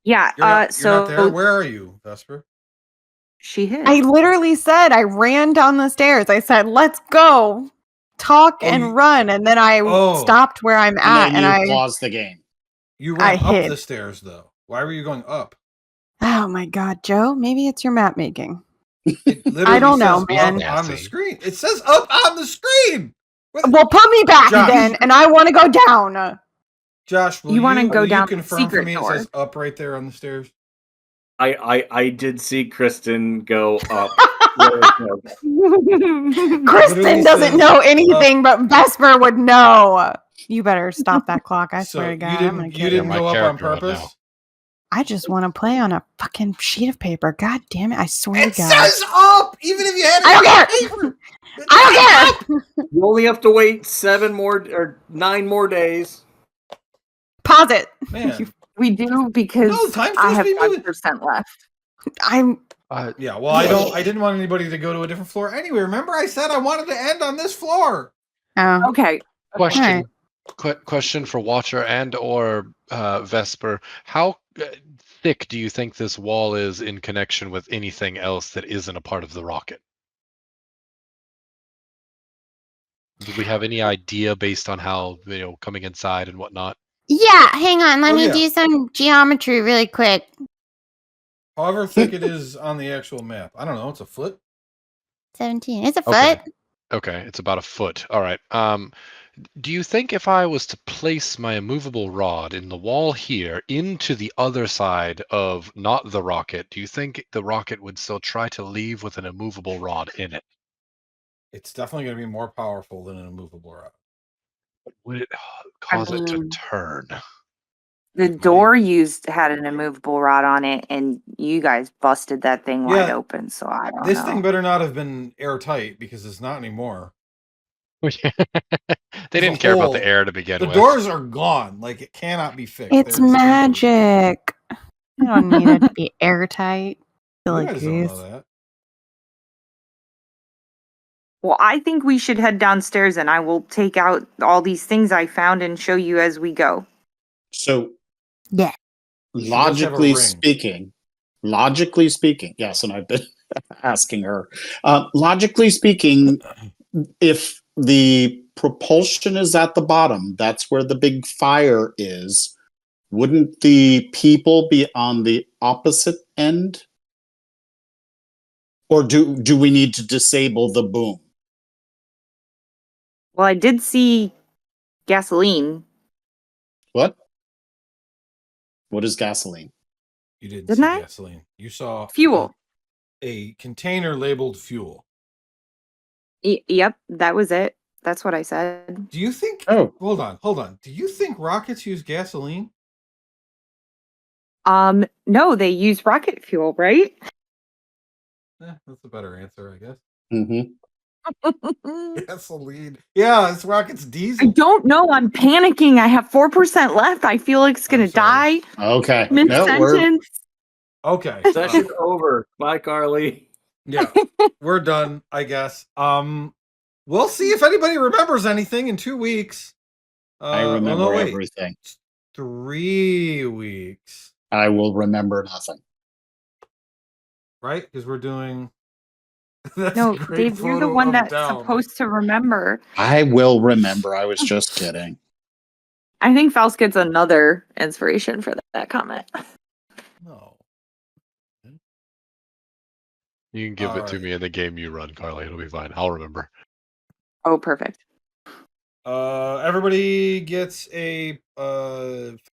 Yeah. You're not so there. Where are you, Vesper? she hit. I literally said I ran down the stairs. I said, "Let's go, talk and run," and then I stopped where I'm at, and and you paused the game. You ran I up hid. the stairs, though. Why were you going up? Oh my God, Joe! Maybe it's your map making. It literally I don't know, says man. up on the screen. It says up on the screen. Well, put me back Josh. then, and I want to go down. Josh, will You wanna go will down you the confirm for secret me door. it says up right there on the stairs? I did see Kristen go up. Kristen doesn't know anything, but Vesper would know. You better stop that clock. I swear to God, I'm gonna kill you didn't go up on character would know. purpose? I just want to play on a fucking sheet of paper. God damn it! I swear It to God. says up, even if you had it. I don't care. Paper. I don't care. You only have to wait 9 more days. Pause it. Man, We do because no, time's I supposed have to be moving. 5% left. I'm. Yeah, well, I didn't want anybody to go to a different floor anyway. Remember, I said I wanted to end on this floor. Oh. Okay. Question. Question for Watcher and or Vesper. How thick do you think this wall is in connection with anything else that isn't a part of the rocket? Do we have any idea based on how, coming inside and whatnot? Yeah, hang on. Let Oh, me yeah. do some geometry really quick. However thick it is on the actual map. I don't know. It's a foot. 17. It's a Okay. foot. Okay, it's about a foot. All right. Do you think if I was to place my immovable rod in the wall here into the other side of not the rocket, do you think the rocket would still try to leave with an immovable rod in it? It's definitely going to be more powerful than an immovable rod. Would it cause it to mean, turn? The door had an immovable rod on it, and you guys busted that thing wide open. So I don't This know. thing better not have been airtight because it's not anymore. They didn't care about the air to begin The with. doors are gone. Like, it cannot be fixed. It's They're magic. I don't need it to be airtight. You Silly guys don't know goose. that. Well, I think we should head downstairs, and I will take out all these things I found and show you as we go. So, yeah. Logically speaking, yes, and I've been asking her. Logically speaking, if the propulsion is at the bottom, that's where the big fire is. Wouldn't the people be on the opposite end? Or do we need to disable the boom? Well, I did see gasoline. What? What is gasoline? You didn't Didn't see I? gasoline. You saw Fuel. a container labeled fuel. Yep, that was it. That's what I said. Do you think? Oh. Hold on. Do you think rockets use gasoline? No, they use rocket fuel, right? That's a better answer, I guess. Mm-hmm. Gasoline. Yeah, this rocket's I diesel. don't know. I'm panicking. I have 4% left. I feel like it's gonna I'm sorry. die Okay. mid No, we're sentence. Okay. Session over. Bye, Carly. Yeah, we're done, I guess. We'll see if anybody remembers anything in 2 weeks. I remember wait. everything. 3 weeks, I will remember nothing. right? Because we're doing. That's No, a great Dave, you're the photo one of that's down. supposed to remember. I will remember. I was just kidding. I think Faust gets another inspiration for that comment. No. You can give it to Alright. me in the game you run, Carly. It'll be fine. I'll remember. Oh, perfect. Everybody gets a